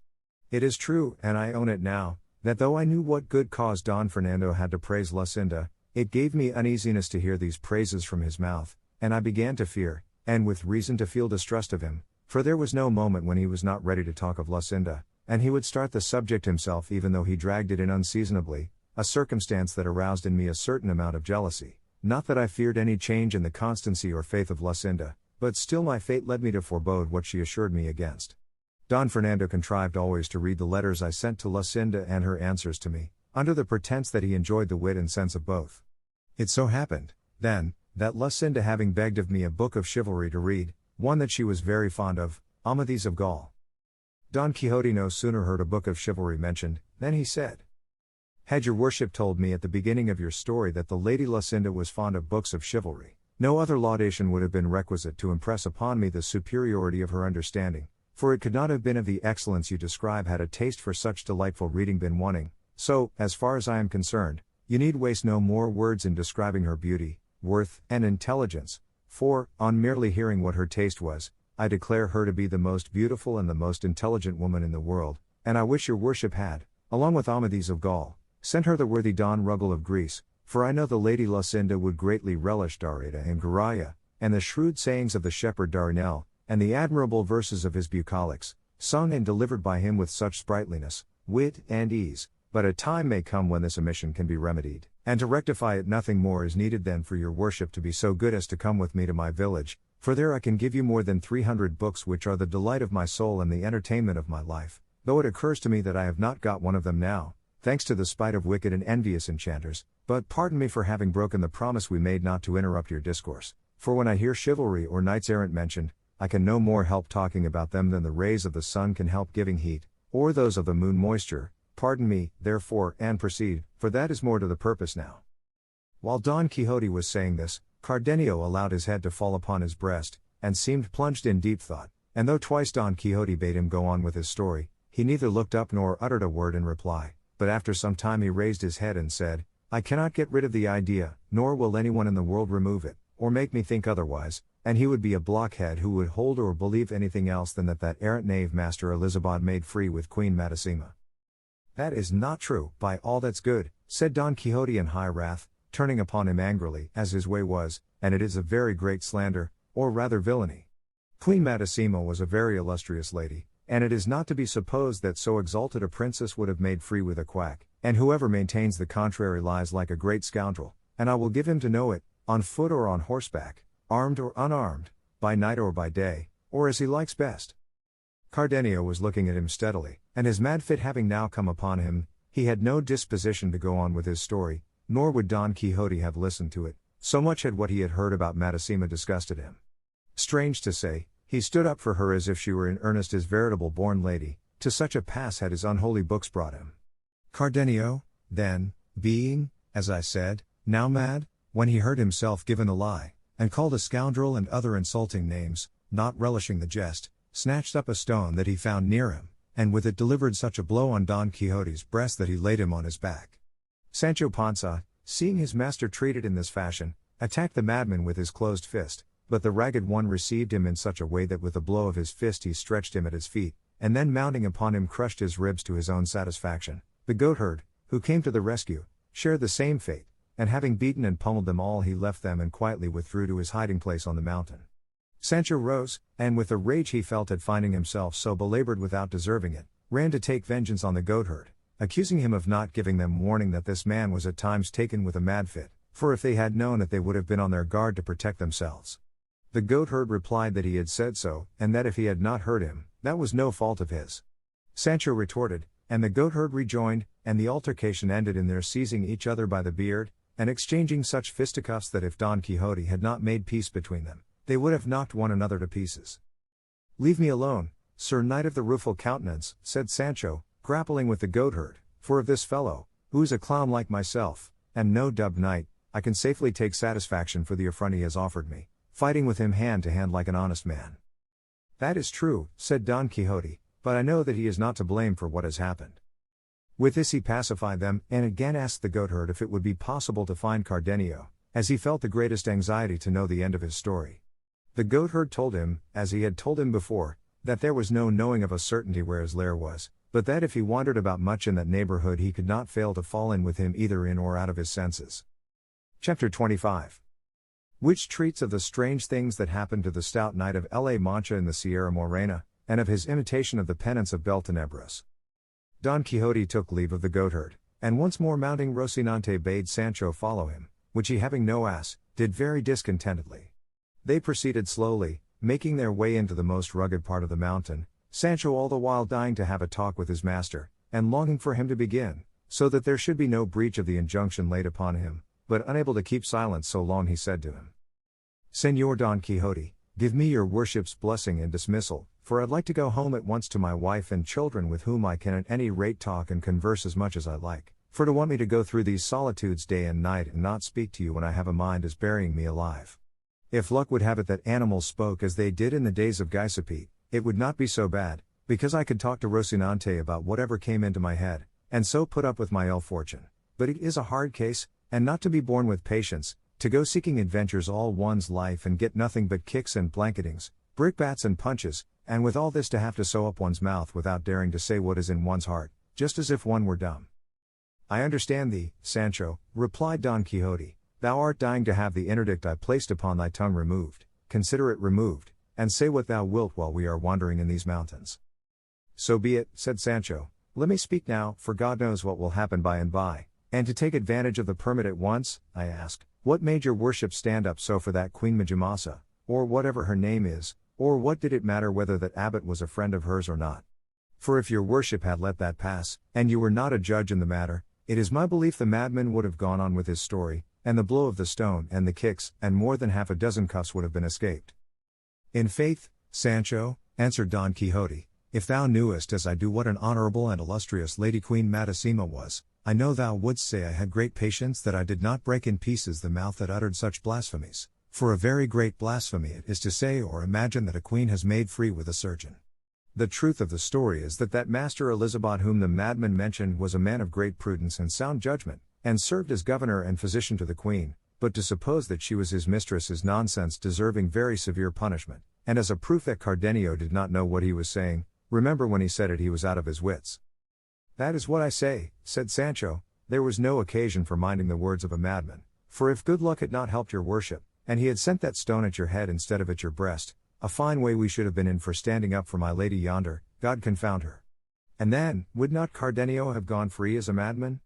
It is true, and I own it now, that though I knew what good cause Don Fernando had to praise Lucinda, it gave me uneasiness to hear these praises from his mouth, and I began to fear, and with reason to feel distrust of him, for there was no moment when he was not ready to talk of Lucinda, and he would start the subject himself even though he dragged it in unseasonably, a circumstance that aroused in me a certain amount of jealousy. Not that I feared any change in the constancy or faith of Lucinda, but still my fate led me to forebode what she assured me against. Don Fernando contrived always to read the letters I sent to Lucinda and her answers to me, under the pretense that he enjoyed the wit and sense of both. It so happened, then, that Lucinda having begged of me a book of chivalry to read, one that she was very fond of, Amadis of Gaul. Don Quixote no sooner heard a book of chivalry mentioned, than he said, "Had your worship told me at the beginning of your story that the Lady Lucinda was fond of books of chivalry, no other laudation would have been requisite to impress upon me the superiority of her understanding, for it could not have been of the excellence you describe had a taste for such delightful reading been wanting, so, as far as I am concerned, you need waste no more words in describing her beauty, worth, and intelligence, for, on merely hearing what her taste was, I declare her to be the most beautiful and the most intelligent woman in the world, and I wish your worship had, along with Amadis of Gaul, sent her the worthy Don Ruggles of Greece, for I know the Lady Lucinda would greatly relish Darida and Guraya, and the shrewd sayings of the shepherd Darinel, and the admirable verses of his bucolics, sung and delivered by him with such sprightliness, wit, and ease. But a time may come when this omission can be remedied, and to rectify it nothing more is needed than for your worship to be so good as to come with me to my village, for there I can give you more than 300 books which are the delight of my soul and the entertainment of my life, though it occurs to me that I have not got one of them now, thanks to the spite of wicked and envious enchanters. But pardon me for having broken the promise we made not to interrupt your discourse, for when I hear chivalry or knights errant mentioned, I can no more help talking about them than the rays of the sun can help giving heat, or those of the moon moisture. Pardon me, therefore, and proceed, for that is more to the purpose now." While Don Quixote was saying this, Cardenio allowed his head to fall upon his breast, and seemed plunged in deep thought, and though twice Don Quixote bade him go on with his story, he neither looked up nor uttered a word in reply, but after some time he raised his head and said, "I cannot get rid of the idea, nor will anyone in the world remove it, or make me think otherwise, and he would be a blockhead who would hold or believe anything else than that errant knave Master Elizabeth made free with Queen Madasima. That is not true, by all that's good, said Don Quixote in high wrath, turning upon him angrily, as his way was, and it is a very great slander, or rather villainy. Queen Madasima was a very illustrious lady, and it is not to be supposed that so exalted a princess would have made free with a quack, and whoever maintains the contrary lies like a great scoundrel, and I will give him to know it, on foot or on horseback, armed or unarmed, by night or by day, or as he likes best. Cardenio was looking at him steadily, and his mad fit having now come upon him, he had no disposition to go on with his story, nor would Don Quixote have listened to it, so much had what he had heard about Madasima disgusted him. Strange to say, he stood up for her as if she were in earnest his veritable born lady, to such a pass had his unholy books brought him. Cardenio, then, being, as I said, now mad, when he heard himself given a lie, and called a scoundrel and other insulting names, not relishing the jest, snatched up a stone that he found near him, and with it delivered such a blow on Don Quixote's breast that he laid him on his back. Sancho Panza, seeing his master treated in this fashion, attacked the madman with his closed fist, but the ragged one received him in such a way that with a blow of his fist he stretched him at his feet, and then mounting upon him crushed his ribs to his own satisfaction. The goatherd, who came to the rescue, shared the same fate, and having beaten and pummeled them all he left them and quietly withdrew to his hiding place on the mountain. Sancho rose, and with the rage he felt at finding himself so belabored without deserving it, ran to take vengeance on the goatherd, accusing him of not giving them warning that this man was at times taken with a mad fit, for if they had known it they would have been on their guard to protect themselves. The goatherd replied that he had said so, and that if he had not heard him, that was no fault of his. Sancho retorted, and the goatherd rejoined, and the altercation ended in their seizing each other by the beard, and exchanging such fisticuffs that if Don Quixote had not made peace between them, they would have knocked one another to pieces. "Leave me alone, Sir Knight of the Rueful Countenance," said Sancho, grappling with the goatherd, "for of this fellow, who is a clown like myself, and no dubbed knight, I can safely take satisfaction for the affront he has offered me, fighting with him hand to hand like an honest man." "That is true," said Don Quixote, "but I know that he is not to blame for what has happened." With this he pacified them, and again asked the goatherd if it would be possible to find Cardenio, as he felt the greatest anxiety to know the end of his story. The goatherd told him, as he had told him before, that there was no knowing of a certainty where his lair was, but that if he wandered about much in that neighborhood he could not fail to fall in with him either in or out of his senses. Chapter 25. Which treats of the strange things that happened to the stout knight of La Mancha in the Sierra Morena, and of his imitation of the penance of Beltenebros. Don Quixote took leave of the goatherd, and once more mounting Rocinante bade Sancho follow him, which he having no ass, did very discontentedly. They proceeded slowly, making their way into the most rugged part of the mountain, Sancho all the while dying to have a talk with his master, and longing for him to begin, so that there should be no breach of the injunction laid upon him, but unable to keep silence so long he said to him, "Señor Don Quixote, give me your worship's blessing and dismissal, for I'd like to go home at once to my wife and children with whom I can at any rate talk and converse as much as I like, for to want me to go through these solitudes day and night and not speak to you when I have a mind is burying me alive. If luck would have it that animals spoke as they did in the days of Giuseppe, it would not be so bad, because I could talk to Rocinante about whatever came into my head, and so put up with my ill fortune. But it is a hard case, and not to be borne with patience, to go seeking adventures all one's life and get nothing but kicks and blanketings, brickbats and punches, and with all this to have to sew up one's mouth without daring to say what is in one's heart, just as if one were dumb." "I understand thee, Sancho," replied Don Quixote, "thou art dying to have the interdict I placed upon thy tongue removed, consider it removed, and say what thou wilt while we are wandering in these mountains." "So be it," said Sancho, "let me speak now, for God knows what will happen by and by, and to take advantage of the permit at once, I ask, what made your worship stand up so for that Queen Majamasa, or whatever her name is, or what did it matter whether that abbot was a friend of hers or not? For if your worship had let that pass, and you were not a judge in the matter, it is my belief the madman would have gone on with his story, and the blow of the stone and the kicks, and more than half a dozen cuffs would have been escaped." "In faith, Sancho," answered Don Quixote, "if thou knewest as I do what an honorable and illustrious lady Queen Madasima was, I know thou wouldst say I had great patience that I did not break in pieces the mouth that uttered such blasphemies, for a very great blasphemy it is to say or imagine that a queen has made free with a surgeon. The truth of the story is that Master Elizabeth whom the madman mentioned was a man of great prudence and sound judgment, and served as governor and physician to the queen, but to suppose that she was his mistress is nonsense deserving very severe punishment, and as a proof that Cardenio did not know what he was saying, remember when he said it he was out of his wits. That is what I say, said Sancho, there was no occasion for minding the words of a madman, for if good luck had not helped your worship, and he had sent that stone at your head instead of at your breast, a fine way we should have been in for standing up for my lady yonder, God confound her. And then, would not Cardenio have gone free as a madman?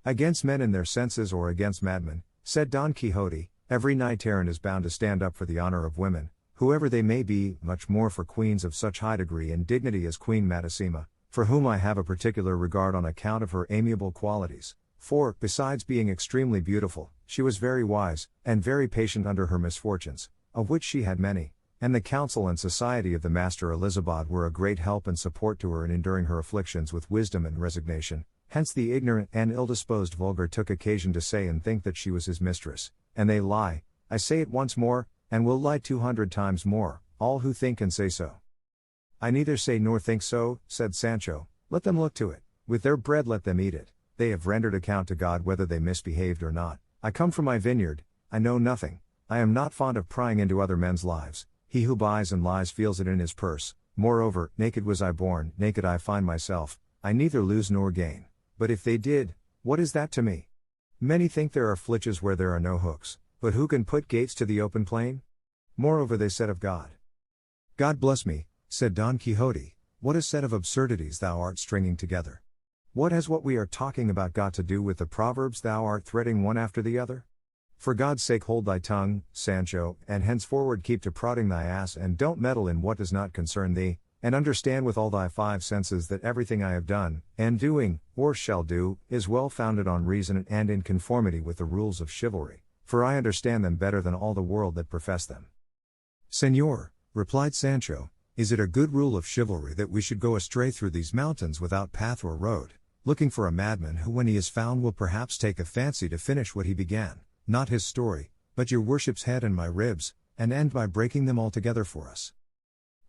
Against men in their senses or against madmen, said Don Quixote, every knight-errant is bound to stand up for the honor of women, whoever they may be, much more for queens of such high degree and dignity as Queen Madasima, for whom I have a particular regard on account of her amiable qualities, for, besides being extremely beautiful, she was very wise, and very patient under her misfortunes, of which she had many, and the counsel and society of the Master Elizabeth were a great help and support to her in enduring her afflictions with wisdom and resignation. Hence the ignorant and ill-disposed vulgar took occasion to say and think that she was his mistress, and they lie, I say it once more, and will lie 200 times more, all who think and say so. I neither say nor think so, said Sancho, let them look to it, with their bread let them eat it, they have rendered account to God whether they misbehaved or not. I come from my vineyard, I know nothing, I am not fond of prying into other men's lives, he who buys and lies feels it in his purse, moreover, naked was I born, naked I find myself, I neither lose nor gain. But if they did, what is that to me? Many think there are flitches where there are no hooks, but who can put gates to the open plain? Moreover they said of God. God bless me, said Don Quixote, what a set of absurdities thou art stringing together. What has what we are talking about got to do with the proverbs thou art threading one after the other? For God's sake hold thy tongue, Sancho, and henceforward keep to prodding thy ass and don't meddle in what does not concern thee, and understand with all thy 5 senses that everything I have done, and doing, or shall do, is well founded on reason and in conformity with the rules of chivalry, for I understand them better than all the world that profess them. Señor, replied Sancho, is it a good rule of chivalry that we should go astray through these mountains without path or road, looking for a madman who when he is found will perhaps take a fancy to finish what he began, not his story, but your worship's head and my ribs, and end by breaking them altogether for us?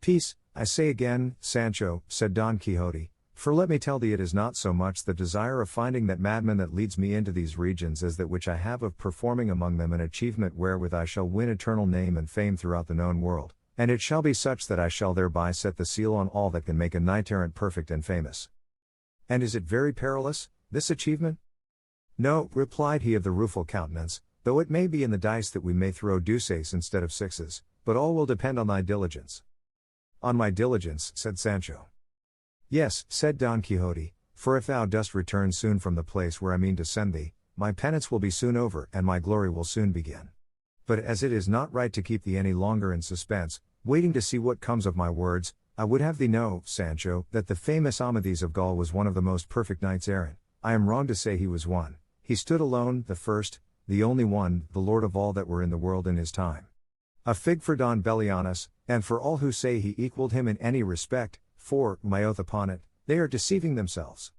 Peace, I say again, Sancho, said Don Quixote, for let me tell thee it is not so much the desire of finding that madman that leads me into these regions as that which I have of performing among them an achievement wherewith I shall win eternal name and fame throughout the known world, and it shall be such that I shall thereby set the seal on all that can make a knight-errant perfect and famous. And is it very perilous, this achievement? No, replied he of the rueful countenance, though it may be in the dice that we may throw deuces instead of sixes, but all will depend on thy diligence. On my diligence, said Sancho. Yes, said Don Quixote, for if thou dost return soon from the place where I mean to send thee, my penance will be soon over and my glory will soon begin. But as it is not right to keep thee any longer in suspense, waiting to see what comes of my words, I would have thee know, Sancho, that the famous Amadis of Gaul was one of the most perfect knights errant. I am wrong to say he was one, he stood alone, the first, the only one, the lord of all that were in the world in his time. A fig for Don Bellianus, and for all who say he equaled him in any respect, for, my oath upon it, they are deceiving themselves.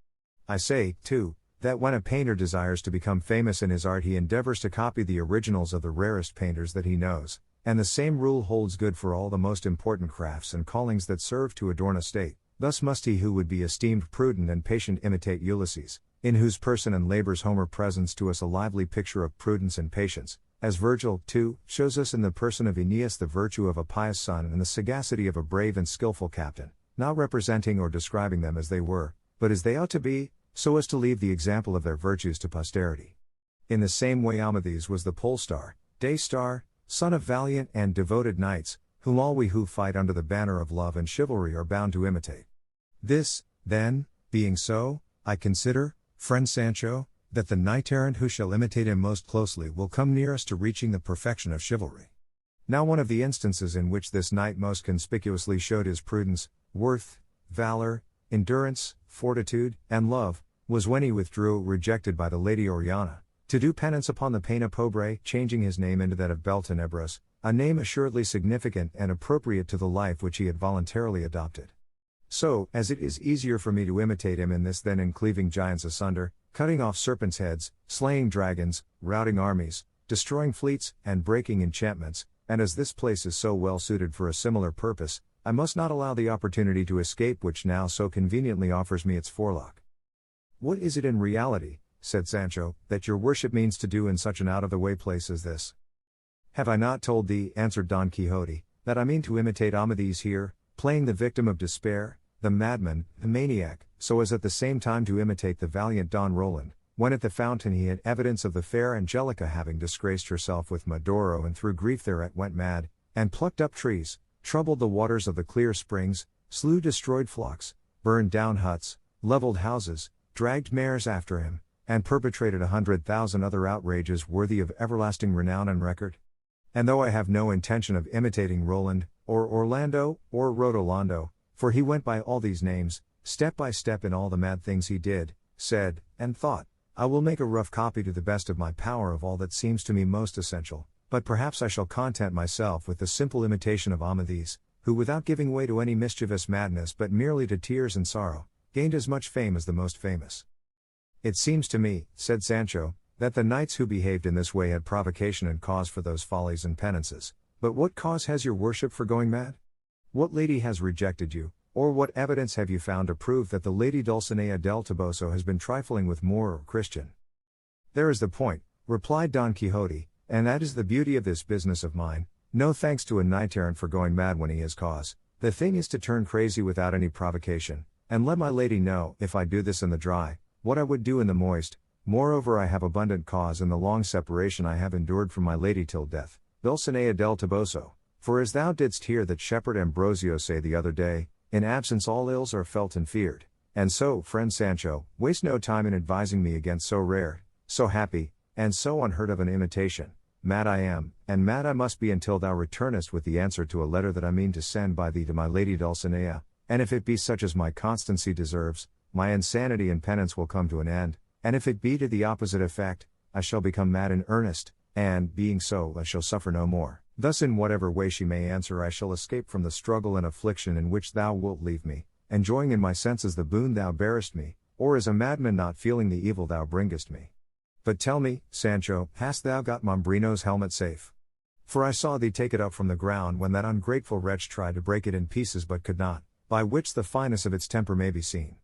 I say, too, that when a painter desires to become famous in his art he endeavors to copy the originals of the rarest painters that he knows, and the same rule holds good for all the most important crafts and callings that serve to adorn a state. Thus must he who would be esteemed prudent and patient imitate Ulysses, in whose person and labors Homer presents to us a lively picture of prudence and patience, as Virgil, too, shows us in the person of Aeneas the virtue of a pious son and the sagacity of a brave and skillful captain, not representing or describing them as they were, but as they ought to be, so as to leave the example of their virtues to posterity. In the same way Amadis was the pole star, day star, son of valiant and devoted knights, whom all we who fight under the banner of love and chivalry are bound to imitate. This, then, being so, I consider, friend Sancho, that the knight-errant who shall imitate him most closely will come nearest to reaching the perfection of chivalry. Now one of the instances in which this knight most conspicuously showed his prudence, worth, valor, endurance, fortitude, and love, was when he withdrew, rejected by the Lady Oriana, to do penance upon the Pena Pobre, changing his name into that of Beltenebros, a name assuredly significant and appropriate to the life which he had voluntarily adopted. So, as it is easier for me to imitate him in this than in cleaving giants asunder, cutting off serpents' heads, slaying dragons, routing armies, destroying fleets, and breaking enchantments, and as this place is so well suited for a similar purpose, I must not allow the opportunity to escape which now so conveniently offers me its forelock. What is it in reality, said Sancho, that your worship means to do in such an out-of-the-way place as this? Have I not told thee, answered Don Quixote, that I mean to imitate Amadis here, playing the victim of despair, the madman, the maniac, so as at the same time to imitate the valiant Don Roland, when at the fountain he had evidence of the fair Angelica having disgraced herself with Medoro and through grief thereat went mad, and plucked up trees, troubled the waters of the clear springs, slew destroyed flocks, burned down huts, leveled houses, dragged mares after him, and perpetrated 100,000 other outrages worthy of everlasting renown and record? And though I have no intention of imitating Roland, or Orlando, or Rodolando, for he went by all these names, step by step in all the mad things he did, said, and thought, I will make a rough copy to the best of my power of all that seems to me most essential, but perhaps I shall content myself with the simple imitation of Amadis, who without giving way to any mischievous madness but merely to tears and sorrow, gained as much fame as the most famous. It seems to me, said Sancho, that the knights who behaved in this way had provocation and cause for those follies and penances, but what cause has your worship for going mad? What lady has rejected you, or what evidence have you found to prove that the lady Dulcinea del Toboso has been trifling with Moor or Christian? There is the point, replied Don Quixote, and that is the beauty of this business of mine, no thanks to a knight-errant for going mad when he has cause, the thing is to turn crazy without any provocation, and let my lady know, if I do this in the dry, what I would do in the moist. Moreover, I have abundant cause in the long separation I have endured from my lady till death, Dulcinea del Toboso, for as thou didst hear that shepherd Ambrosio say the other day, in absence all ills are felt and feared, and so, friend Sancho, waste no time in advising me against so rare, so happy, and so unheard of an imitation. Mad I am, and mad I must be until thou returnest with the answer to a letter that I mean to send by thee to my lady Dulcinea, and if it be such as my constancy deserves, my insanity and penance will come to an end, and if it be to the opposite effect, I shall become mad in earnest, and, being so, I shall suffer no more. Thus in whatever way she may answer I shall escape from the struggle and affliction in which thou wilt leave me, enjoying in my senses the boon thou bearest me, or as a madman not feeling the evil thou bringest me. But tell me, Sancho, hast thou got Mambrino's helmet safe? For I saw thee take it up from the ground when that ungrateful wretch tried to break it in pieces but could not, by which the fineness of its temper may be seen.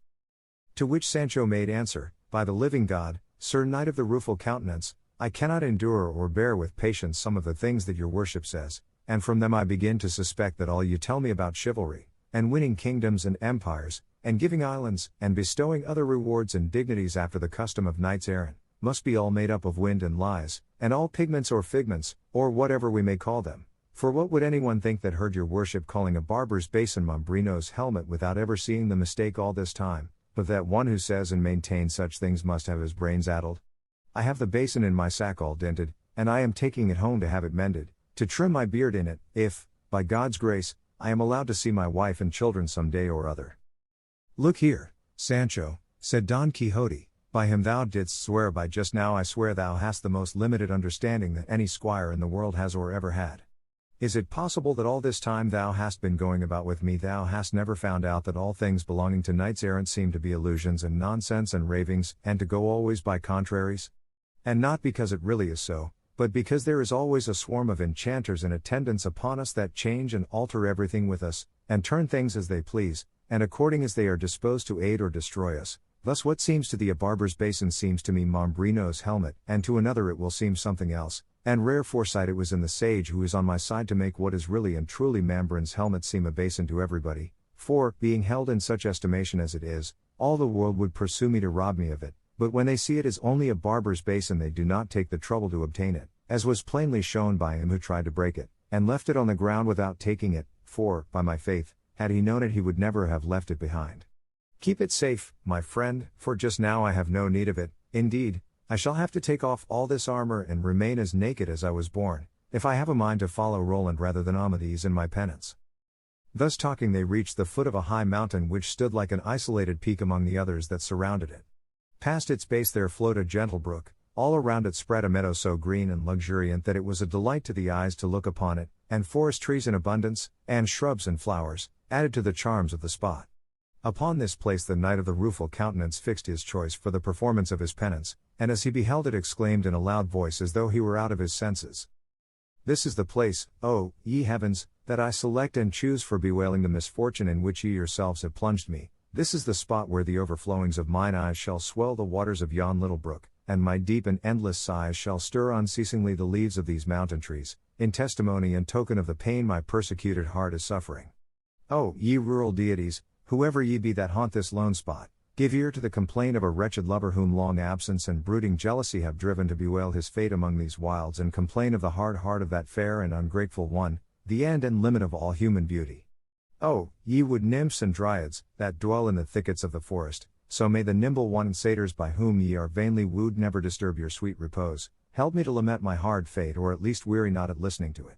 To which Sancho made answer, by the living God, Sir Knight of the Rueful Countenance, I cannot endure or bear with patience some of the things that your worship says, and from them I begin to suspect that all you tell me about chivalry, and winning kingdoms and empires, and giving islands, and bestowing other rewards and dignities after the custom of knights errant, must be all made up of wind and lies, and all pigments or figments, or whatever we may call them. For what would anyone think that heard your worship calling a barber's basin Mambrino's helmet without ever seeing the mistake all this time, but that one who says and maintains such things must have his brains addled? I have the basin in my sack all dented, and I am taking it home to have it mended, to trim my beard in it, if, by God's grace, I am allowed to see my wife and children some day or other. Look here, Sancho, said Don Quixote, by him thou didst swear by just now I swear thou hast the most limited understanding that any squire in the world has or ever had. Is it possible that all this time thou hast been going about with me thou hast never found out that all things belonging to knights errant seem to be illusions and nonsense and ravings, and to go always by contraries? And not because it really is so, but because there is always a swarm of enchanters in attendance upon us that change and alter everything with us, and turn things as they please, and according as they are disposed to aid or destroy us. Thus what seems to thee a barber's basin seems to me Mambrino's helmet, and to another it will seem something else, and rare foresight it was in the sage who is on my side to make what is really and truly Mambrin's helmet seem a basin to everybody, for, being held in such estimation as it is, all the world would pursue me to rob me of it, but when they see it is only a barber's basin they do not take the trouble to obtain it, as was plainly shown by him who tried to break it, and left it on the ground without taking it, for, by my faith, had he known it he would never have left it behind. Keep it safe, my friend, for just now I have no need of it. Indeed, I shall have to take off all this armor and remain as naked as I was born, if I have a mind to follow Roland rather than Amadis in my penance. Thus talking they reached the foot of a high mountain which stood like an isolated peak among the others that surrounded it. Past its base there flowed a gentle brook, all around it spread a meadow so green and luxuriant that it was a delight to the eyes to look upon it, and forest trees in abundance, and shrubs and flowers, added to the charms of the spot. Upon this place the Knight of the Rueful Countenance fixed his choice for the performance of his penance, and as he beheld it exclaimed in a loud voice as though he were out of his senses. This is the place, O, ye heavens, that I select and choose for bewailing the misfortune in which ye yourselves have plunged me, This is the spot where the overflowings of mine eyes shall swell the waters of yon little brook, and my deep and endless sighs shall stir unceasingly the leaves of these mountain trees, in testimony and token of the pain my persecuted heart is suffering. Oh, ye rural deities, whoever ye be that haunt this lone spot, give ear to the complaint of a wretched lover whom long absence and brooding jealousy have driven to bewail his fate among these wilds, and complain of the hard heart of that fair and ungrateful one, the end and limit of all human beauty. Oh, ye wood nymphs and dryads, that dwell in the thickets of the forest, so may the nimble one and satyrs by whom ye are vainly wooed never disturb your sweet repose, help me to lament my hard fate, or at least weary not at listening to it.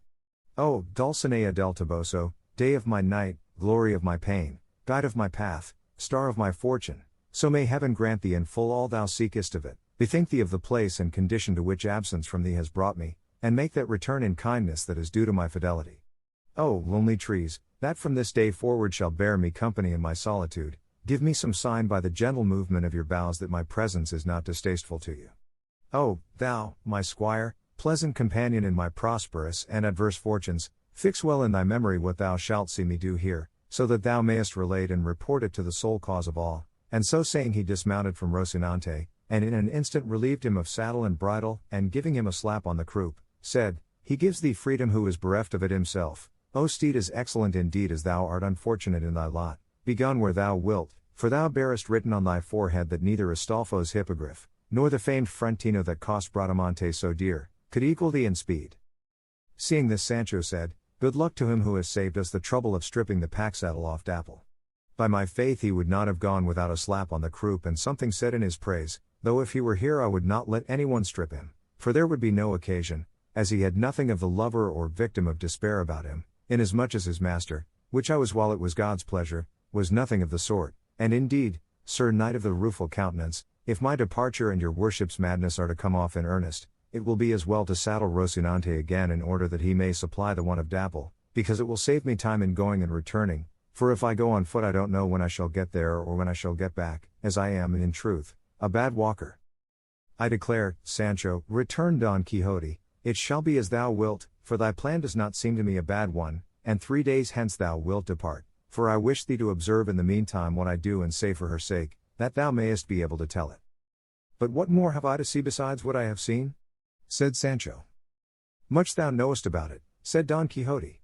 Oh, Dulcinea del Toboso, day of my night, glory of my pain, guide of my path, star of my fortune, so may heaven grant thee in full all thou seekest of it, bethink thee of the place and condition to which absence from thee has brought me, and make that return in kindness that is due to my fidelity. Oh, lonely trees, that from this day forward shall bear me company in my solitude, give me some sign by the gentle movement of your boughs that my presence is not distasteful to you. Oh, thou, my squire, pleasant companion in my prosperous and adverse fortunes, fix well in thy memory what thou shalt see me do here, so that thou mayest relate and report it to the sole cause of all. And so saying he dismounted from Rocinante, and in an instant relieved him of saddle and bridle, and giving him a slap on the croup, said, He gives thee freedom who is bereft of it himself. O steed, as excellent indeed as thou art unfortunate in thy lot, begone where thou wilt, for thou bearest written on thy forehead that neither Astolfo's hippogriff, nor the famed Frontino that cost Bradamante so dear, could equal thee in speed. Seeing this, Sancho said, Good luck to him who has saved us the trouble of stripping the pack saddle off Dapple. By my faith he would not have gone without a slap on the croup and something said in his praise, though if he were here I would not let anyone strip him, for there would be no occasion, as he had nothing of the lover or victim of despair about him, inasmuch as his master, which I was while it was God's pleasure, was nothing of the sort, and indeed, Sir Knight of the Rueful Countenance, if my departure and your worship's madness are to come off in earnest, it will be as well to saddle Rocinante again in order that he may supply the one of Dapple, because it will save me time in going and returning, for if I go on foot I don't know when I shall get there or when I shall get back, as I am, in truth, a bad walker. I declare, Sancho, returned Don Quixote, it shall be as thou wilt, for thy plan does not seem to me a bad one, and 3 days hence thou wilt depart, for I wish thee to observe in the meantime what I do and say for her sake, that thou mayest be able to tell it. But what more have I to see besides what I have seen? Said Sancho. Much thou knowest about it, said Don Quixote.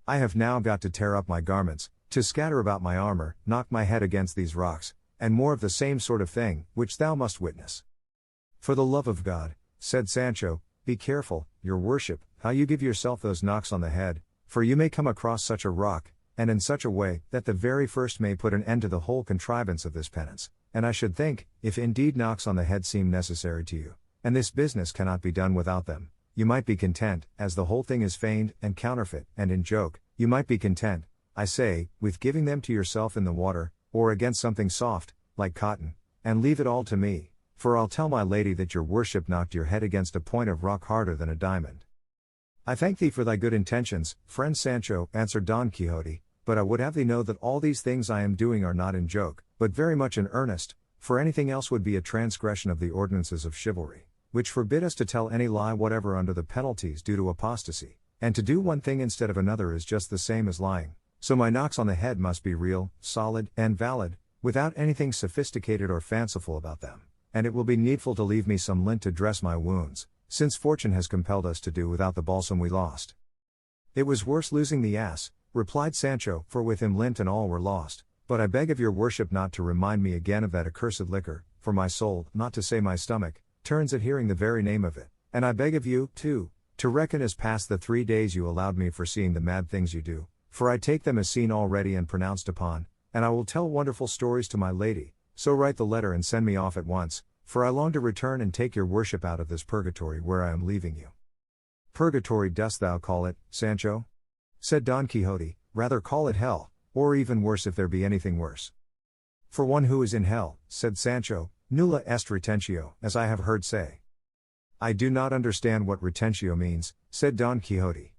I have now got to tear up my garments, to scatter about my armor, knock my head against these rocks, and more of the same sort of thing, which thou must witness. For the love of God, said Sancho, be careful, your worship, how you give yourself those knocks on the head, for you may come across such a rock, and in such a way, that the very first may put an end to the whole contrivance of this penance, and I should think, if indeed knocks on the head seem necessary to you, and this business cannot be done without them, you might be content, as the whole thing is feigned, and counterfeit, and in joke, you might be content, I say, with giving them to yourself in the water, or against something soft, like cotton, and leave it all to me, for I'll tell my lady that your worship knocked your head against a point of rock harder than a diamond. I thank thee for thy good intentions, friend Sancho, answered Don Quixote, but I would have thee know that all these things I am doing are not in joke, but very much in earnest, for anything else would be a transgression of the ordinances of chivalry, which forbid us to tell any lie whatever under the penalties due to apostasy, and to do one thing instead of another is just the same as lying, so my knocks on the head must be real, solid, and valid, without anything sophisticated or fanciful about them, and it will be needful to leave me some lint to dress my wounds, since fortune has compelled us to do without the balsam we lost. It was worse losing the ass, replied Sancho, for with him lint and all were lost, but I beg of your worship not to remind me again of that accursed liquor, for my soul, not to say my stomach, turns at hearing the very name of it, and I beg of you, too, to reckon as past the 3 days you allowed me for seeing the mad things you do, for I take them as seen already and pronounced upon, and I will tell wonderful stories to my lady, so write the letter and send me off at once, for I long to return and take your worship out of this purgatory where I am leaving you. Purgatory dost thou call it, Sancho? Said Don Quixote, rather call it hell, or even worse if there be anything worse. For one who is in hell, said Sancho, nulla est retentio, as I have heard say. I do not understand what retentio means, said Don Quixote.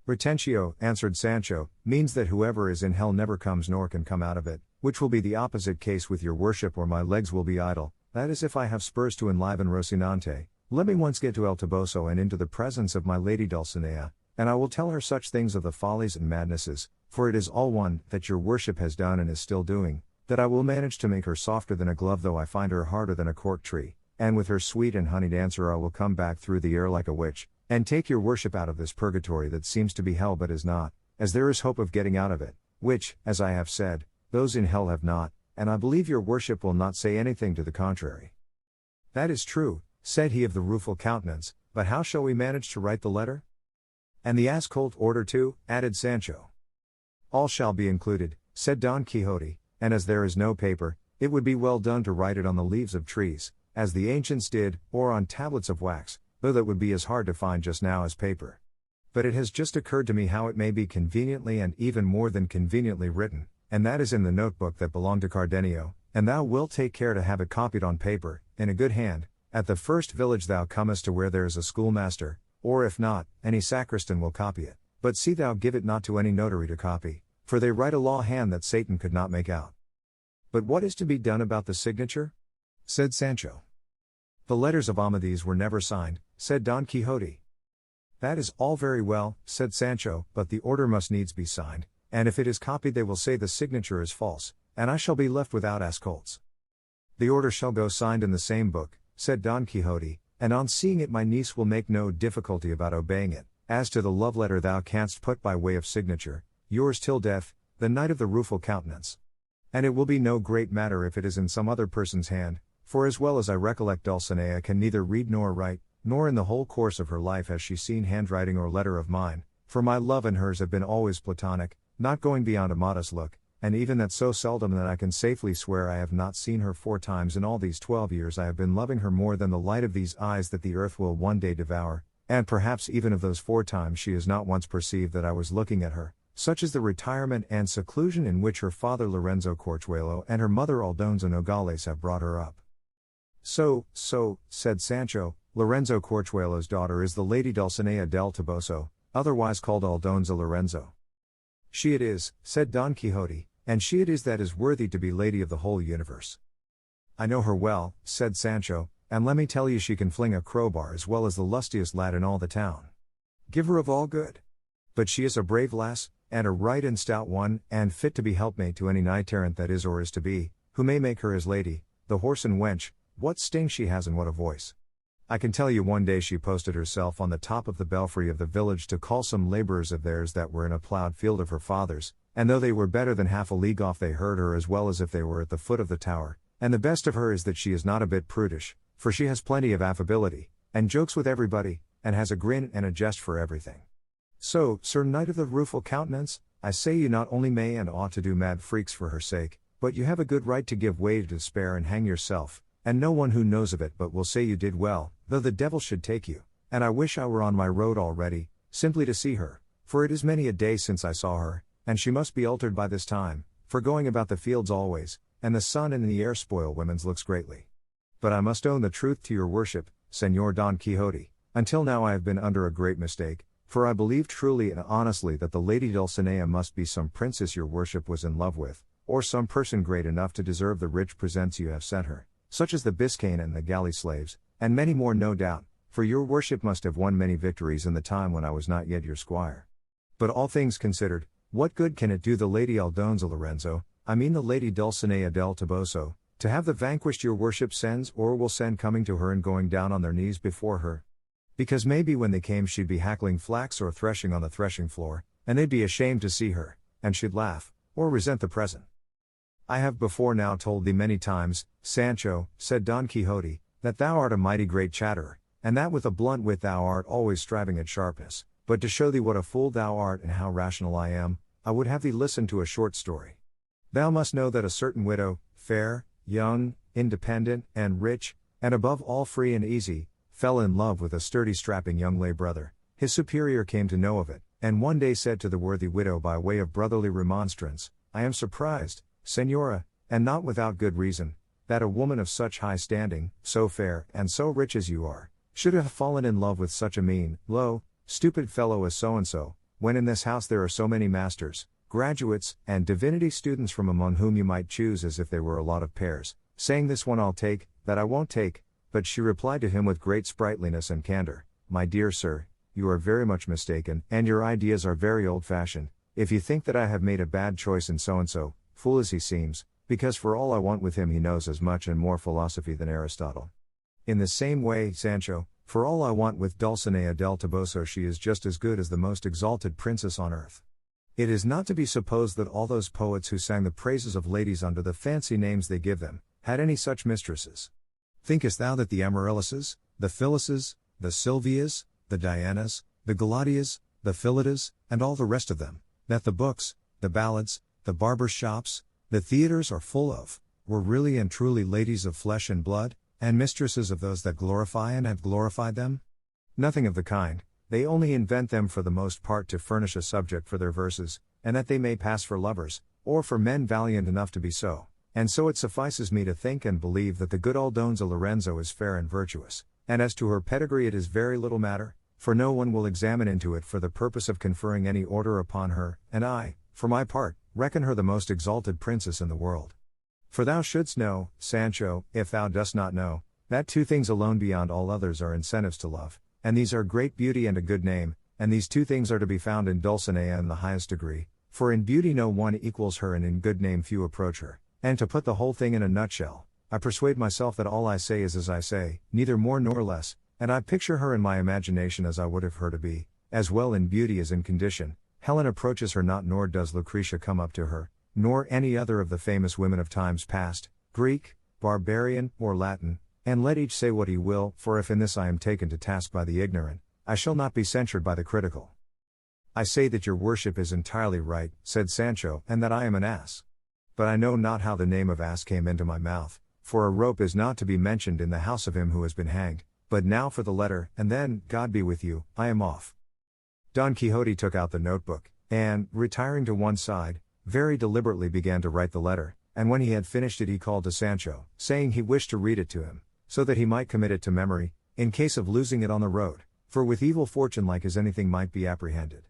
Retentio, answered Sancho, means that whoever is in hell never comes nor can come out of it, which will be the opposite case with your worship, or my legs will be idle, that is if I have spurs to enliven Rocinante. Let me once get to El Toboso and into the presence of my lady Dulcinea, and I will tell her such things of the follies and madnesses, for it is all one, that your worship has done and is still doing, that I will manage to make her softer than a glove though I find her harder than a cork tree, and with her sweet and honeyed answer I will come back through the air like a witch, and take your worship out of this purgatory that seems to be hell but is not, as there is hope of getting out of it, which, as I have said, those in hell have not, and I believe your worship will not say anything to the contrary. That is true, said he of the rueful countenance, but how shall we manage to write the letter? And the ass-colt order too, added Sancho. All shall be included, said Don Quixote, and as there is no paper, it would be well done to write it on the leaves of trees, as the ancients did, or on tablets of wax, though that would be as hard to find just now as paper. But it has just occurred to me how it may be conveniently and even more than conveniently written, and that is in the notebook that belonged to Cardenio, and thou wilt take care to have it copied on paper, in a good hand, at the first village thou comest to where there is a schoolmaster, or if not, any sacristan will copy it, but see thou give it not to any notary to copy, for they write a law hand that Satan could not make out. But what is to be done about the signature? Said Sancho. The letters of Amadis were never signed, said Don Quixote. That is all very well, said Sancho, but the order must needs be signed, and if it is copied they will say the signature is false, and I shall be left without ass-colts. The order shall go signed in the same book, said Don Quixote, and on seeing it my niece will make no difficulty about obeying it. As to the love letter thou canst put by way of signature, yours till death, the Knight of the Rueful Countenance. And it will be no great matter if it is in some other person's hand, for as well as I recollect Dulcinea can neither read nor write, nor in the whole course of her life has she seen handwriting or letter of mine, for my love and hers have been always platonic, not going beyond a modest look, and even that so seldom that I can safely swear I have not seen her 4 times in all these 12 years I have been loving her more than the light of these eyes that the earth will one day devour, and perhaps even of those 4 times she has not once perceived that I was looking at her, such is the retirement and seclusion in which her father Lorenzo Corchuelo and her mother Aldonza Nogales have brought her up. So, said Sancho, Lorenzo Corchuelo's daughter is the Lady Dulcinea del Toboso, otherwise called Aldonza Lorenzo. She it is, said Don Quixote, and she it is that is worthy to be lady of the whole universe. I know her well, said Sancho, and let me tell you she can fling a crowbar as well as the lustiest lad in all the town. Give her of all good. But she is a brave lass, and a right and stout one, and fit to be helpmate to any knight-errant that is or is to be, who may make her his lady, the horse and wench, what sting she has and what a voice. I can tell you one day she posted herself on the top of the belfry of the village to call some labourers of theirs that were in a ploughed field of her father's, and though they were better than half a league off they heard her as well as if they were at the foot of the tower, and the best of her is that she is not a bit prudish, for she has plenty of affability, and jokes with everybody, and has a grin and a jest for everything. So, Sir Knight of the Rueful Countenance, I say you not only may and ought to do mad freaks for her sake, but you have a good right to give way to despair and hang yourself, and no one who knows of it but will say you did well, though the devil should take you, and I wish I were on my road already, simply to see her, for it is many a day since I saw her, and she must be altered by this time, for going about the fields always, and the sun and the air spoil women's looks greatly. But I must own the truth to your worship, Señor Don Quixote, until now I have been under a great mistake, for I believed truly and honestly that the Lady Dulcinea must be some princess your worship was in love with, or some person great enough to deserve the rich presents you have sent her, such as the Biscayne and the galley slaves, and many more no doubt, for your worship must have won many victories in the time when I was not yet your squire. But all things considered, what good can it do the Lady Aldonza Lorenzo, I mean the Lady Dulcinea del Toboso, to have the vanquished your worship sends or will send coming to her and going down on their knees before her? Because maybe when they came she'd be hackling flax or threshing on the threshing floor, and they'd be ashamed to see her, and she'd laugh, or resent the present. I have before now told thee many times, Sancho, said Don Quixote, that thou art a mighty great chatterer, and that with a blunt wit thou art always striving at sharpness, but to show thee what a fool thou art and how rational I am, I would have thee listen to a short story. Thou must know that a certain widow, fair, young, independent, and rich, and above all free and easy, fell in love with a sturdy strapping young lay brother. His superior came to know of it, and one day said to the worthy widow by way of brotherly remonstrance, I am surprised, Señora, and not without good reason, that a woman of such high standing, so fair, and so rich as you are, should have fallen in love with such a mean, low, stupid fellow as so-and-so, when in this house there are so many masters, graduates, and divinity students from among whom you might choose as if they were a lot of pears, saying this one I'll take, that I won't take. But she replied to him with great sprightliness and candor, My dear sir, you are very much mistaken, and your ideas are very old-fashioned, if you think that I have made a bad choice in so-and-so, fool as he seems, because for all I want with him he knows as much and more philosophy than Aristotle. In the same way, Sancho, for all I want with Dulcinea del Toboso she is just as good as the most exalted princess on earth. It is not to be supposed that all those poets who sang the praises of ladies under the fancy names they give them, had any such mistresses. Thinkest thou that the Amaryllises, the Phyllises, the Sylvias, the Dianas, the Galatias, the Philidas, and all the rest of them, that the books, the ballads, the barber shops, the theatres are full of, were really and truly ladies of flesh and blood, and mistresses of those that glorify and have glorified them? Nothing of the kind, they only invent them for the most part to furnish a subject for their verses, and that they may pass for lovers, or for men valiant enough to be so. And so it suffices me to think and believe that the good Aldonza Lorenzo is fair and virtuous, and as to her pedigree it is very little matter, for no one will examine into it for the purpose of conferring any order upon her, and I, for my part, reckon her the most exalted princess in the world. For thou shouldst know, Sancho, if thou dost not know, that two things alone beyond all others are incentives to love, and these are great beauty and a good name, and these two things are to be found in Dulcinea in the highest degree, for in beauty no one equals her and in good name few approach her. And to put the whole thing in a nutshell, I persuade myself that all I say is as I say, neither more nor less, and I picture her in my imagination as I would have her to be, as well in beauty as in condition. Helen approaches her not, nor does Lucretia come up to her, nor any other of the famous women of times past, Greek, barbarian, or Latin, and let each say what he will, for if in this I am taken to task by the ignorant, I shall not be censured by the critical. I say that your worship is entirely right, said Sancho, and that I am an ass. But I know not how the name of ass came into my mouth, for a rope is not to be mentioned in the house of him who has been hanged, but now for the letter, and then, God be with you, I am off. Don Quixote took out the notebook, and, retiring to one side, very deliberately began to write the letter, and when he had finished it he called to Sancho, saying he wished to read it to him, so that he might commit it to memory, in case of losing it on the road, for with evil fortune like as anything might be apprehended.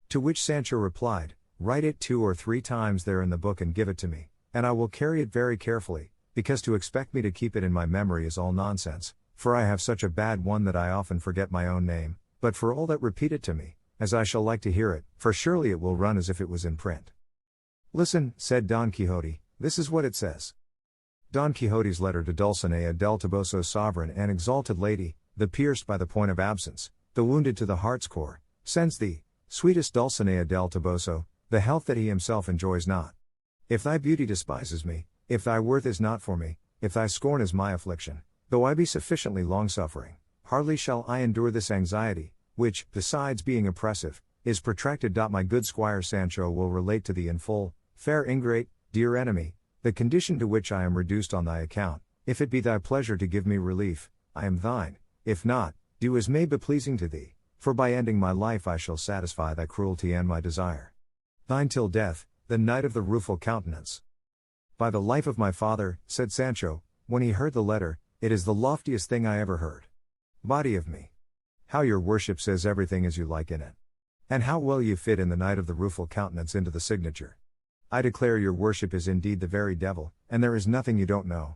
To which Sancho replied, write it 2 or 3 times there in the book and give it to me, and I will carry it very carefully, because to expect me to keep it in my memory is all nonsense, for I have such a bad one that I often forget my own name, but for all that repeat it to me, as I shall like to hear it, for surely it will run as if it was in print. Listen, said Don Quixote, this is what it says. Don Quixote's letter to Dulcinea del Toboso, sovereign and exalted lady, the pierced by the point of absence, the wounded to the heart's core, sends thee, sweetest Dulcinea del Toboso, the health that he himself enjoys not. If thy beauty despises me, if thy worth is not for me, if thy scorn is my affliction, though I be sufficiently long-suffering, hardly shall I endure this anxiety, which, besides being oppressive, is protracted. My good squire Sancho will relate to thee in full, fair ingrate, dear enemy, the condition to which I am reduced on thy account. If it be thy pleasure to give me relief, I am thine; if not, do as may be pleasing to thee, for by ending my life I shall satisfy thy cruelty and my desire. Thine till death, the Knight of the Rueful Countenance. By the life of my father, said Sancho, when he heard the letter, it is the loftiest thing I ever heard. Body of me! How your worship says everything as you like in it. And how well you fit in the Knight of the Rueful Countenance into the signature. I declare your worship is indeed the very devil, and there is nothing you don't know.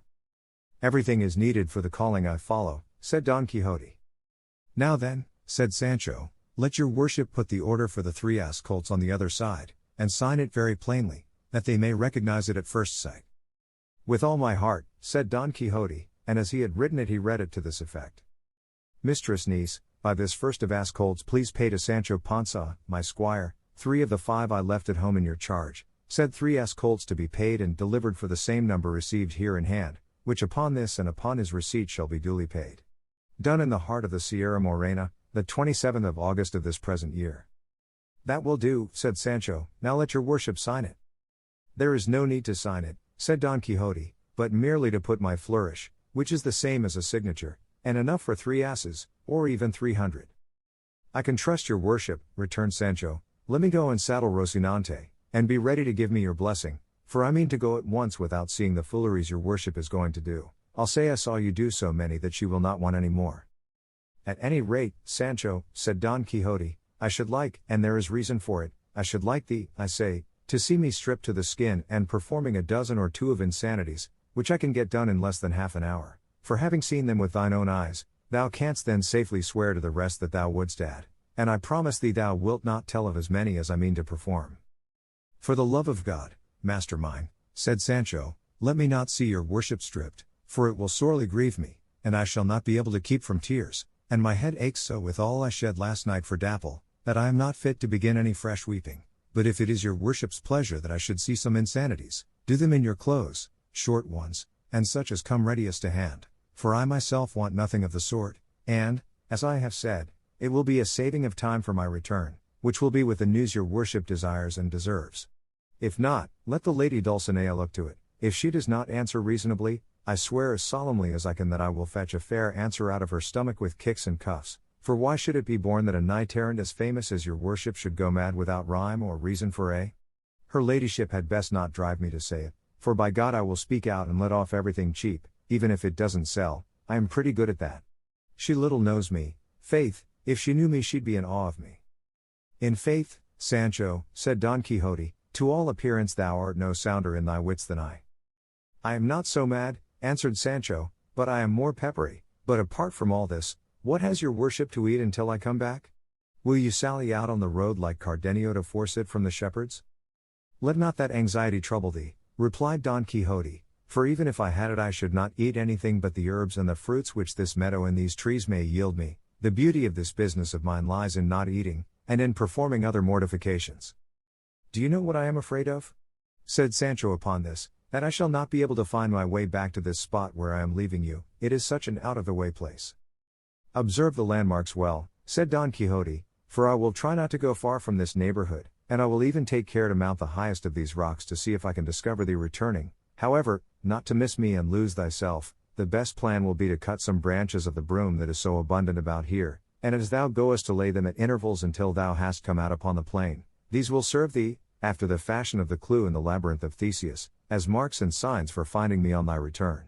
Everything is needed for the calling I follow, said Don Quixote. Now then, said Sancho, let your worship put the order for the 3 ass colts on the other side, and sign it very plainly, that they may recognize it at first sight. With all my heart, said Don Quixote, and as he had written it he read it to this effect. Mistress niece, by this first of ass colts please pay to Sancho Panza, my squire, 3 of the 5 I left at home in your charge, said 3 ass colts to be paid and delivered for the same number received here in hand, which upon this and upon his receipt shall be duly paid. Done in the heart of the Sierra Morena, the 27th of August of this present year. That will do, said Sancho, now let your worship sign it. There is no need to sign it, said Don Quixote, but merely to put my flourish, which is the same as a signature, and enough for 3 asses, or even 300. I can trust your worship, returned Sancho. Let me go and saddle Rocinante, and be ready to give me your blessing, for I mean to go at once without seeing the fooleries your worship is going to do. I'll say I saw you do so many that she will not want any more. At any rate, Sancho, said Don Quixote, I should like, and there is reason for it, I should like thee, I say, to see me stripped to the skin and performing a dozen or 2 of insanities, which I can get done in less than half an hour, for having seen them with thine own eyes, thou canst then safely swear to the rest that thou wouldst add, and I promise thee thou wilt not tell of as many as I mean to perform. For the love of God, master mine, said Sancho, Let me not see your worship stripped, for it will sorely grieve me, and I shall not be able to keep from tears, and my head aches so with all I shed last night for Dapple, that I am not fit to begin any fresh weeping. But if it is your worship's pleasure that I should see some insanities, do them in your clothes, short ones, and such as come readiest to hand, for I myself want nothing of the sort, and, as I have said, it will be a saving of time for my return, which will be with the news your worship desires and deserves. If not, let the Lady Dulcinea look to it. If she does not answer reasonably, I swear as solemnly as I can that I will fetch a fair answer out of her stomach with kicks and cuffs, for why should it be borne that a knight-errant as famous as your worship should go mad without rhyme or reason for a? Her ladyship had best not drive me to say it, for by God I will speak out and let off everything cheap, even if it doesn't sell. I am pretty good at that. She little knows me, faith, if she knew me she'd be in awe of me. In faith, Sancho, said Don Quixote, to all appearance thou art no sounder in thy wits than I. I am not so mad, answered Sancho, but I am more peppery. But apart from all this, what has your worship to eat until I come back? Will you sally out on the road like Cardenio to force it from the shepherds? Let not that anxiety trouble thee, replied Don Quixote, for even if I had it I should not eat anything but the herbs and the fruits which this meadow and these trees may yield me. The beauty of this business of mine lies in not eating, and in performing other mortifications. Do you know what I am afraid of? Said Sancho upon this, that I shall not be able to find my way back to this spot where I am leaving you, it is such an out-of-the-way place. Observe the landmarks well, said Don Quixote, for I will try not to go far from this neighborhood, and I will even take care to mount the highest of these rocks to see if I can discover thee returning. However, not to miss me and lose thyself, the best plan will be to cut some branches of the broom that is so abundant about here, and as thou goest to lay them at intervals until thou hast come out upon the plain, these will serve thee, after the fashion of the clue in the labyrinth of Theseus, as marks and signs for finding me on thy return.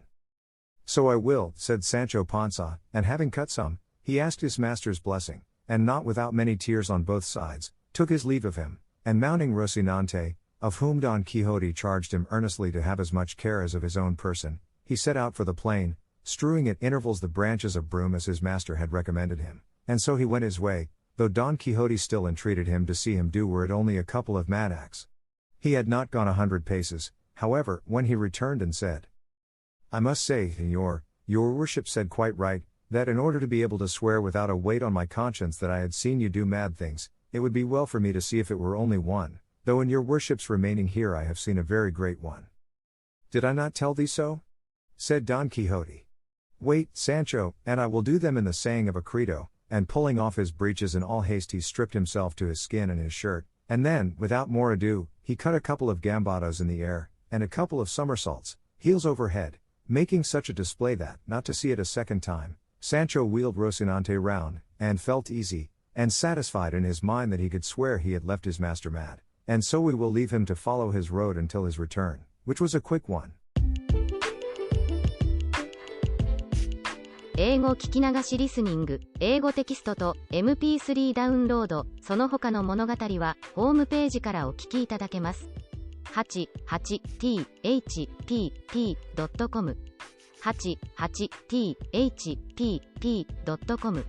So I will, said Sancho Panza, and having cut some, he asked his master's blessing, and not without many tears on both sides, took his leave of him, and mounting Rocinante, of whom Don Quixote charged him earnestly to have as much care as of his own person, he set out for the plain, strewing at intervals the branches of broom as his master had recommended him, and so he went his way, though Don Quixote still entreated him to see him do were it only a couple of mattacks. He had not gone 100 paces, however, when he returned and said, I must say, your worship said quite right, that in order to be able to swear without a weight on my conscience that I had seen you do mad things, it would be well for me to see if it were only one, though in your worship's remaining here I have seen a very great one. Did I not tell thee so? Said Don Quixote. Wait, Sancho, and I will do them in the saying of a credo, and pulling off his breeches in all haste he stripped himself to his skin and his shirt, and then, without more ado, he cut a couple of gambados in the air, and a couple of somersaults, heels over head, making such a display that, not to see it a second time, Sancho wheeled Rocinante round, and felt easy, and satisfied in his mind that he could swear he had left his master mad, and so we will leave him to follow his road until his return, which was a quick one. 英語聞き流しリスニング、英語テキストと MP3 ダウンロード、その他の物語はホームページからお聞きいただけます。88thpp.com 88thpp.com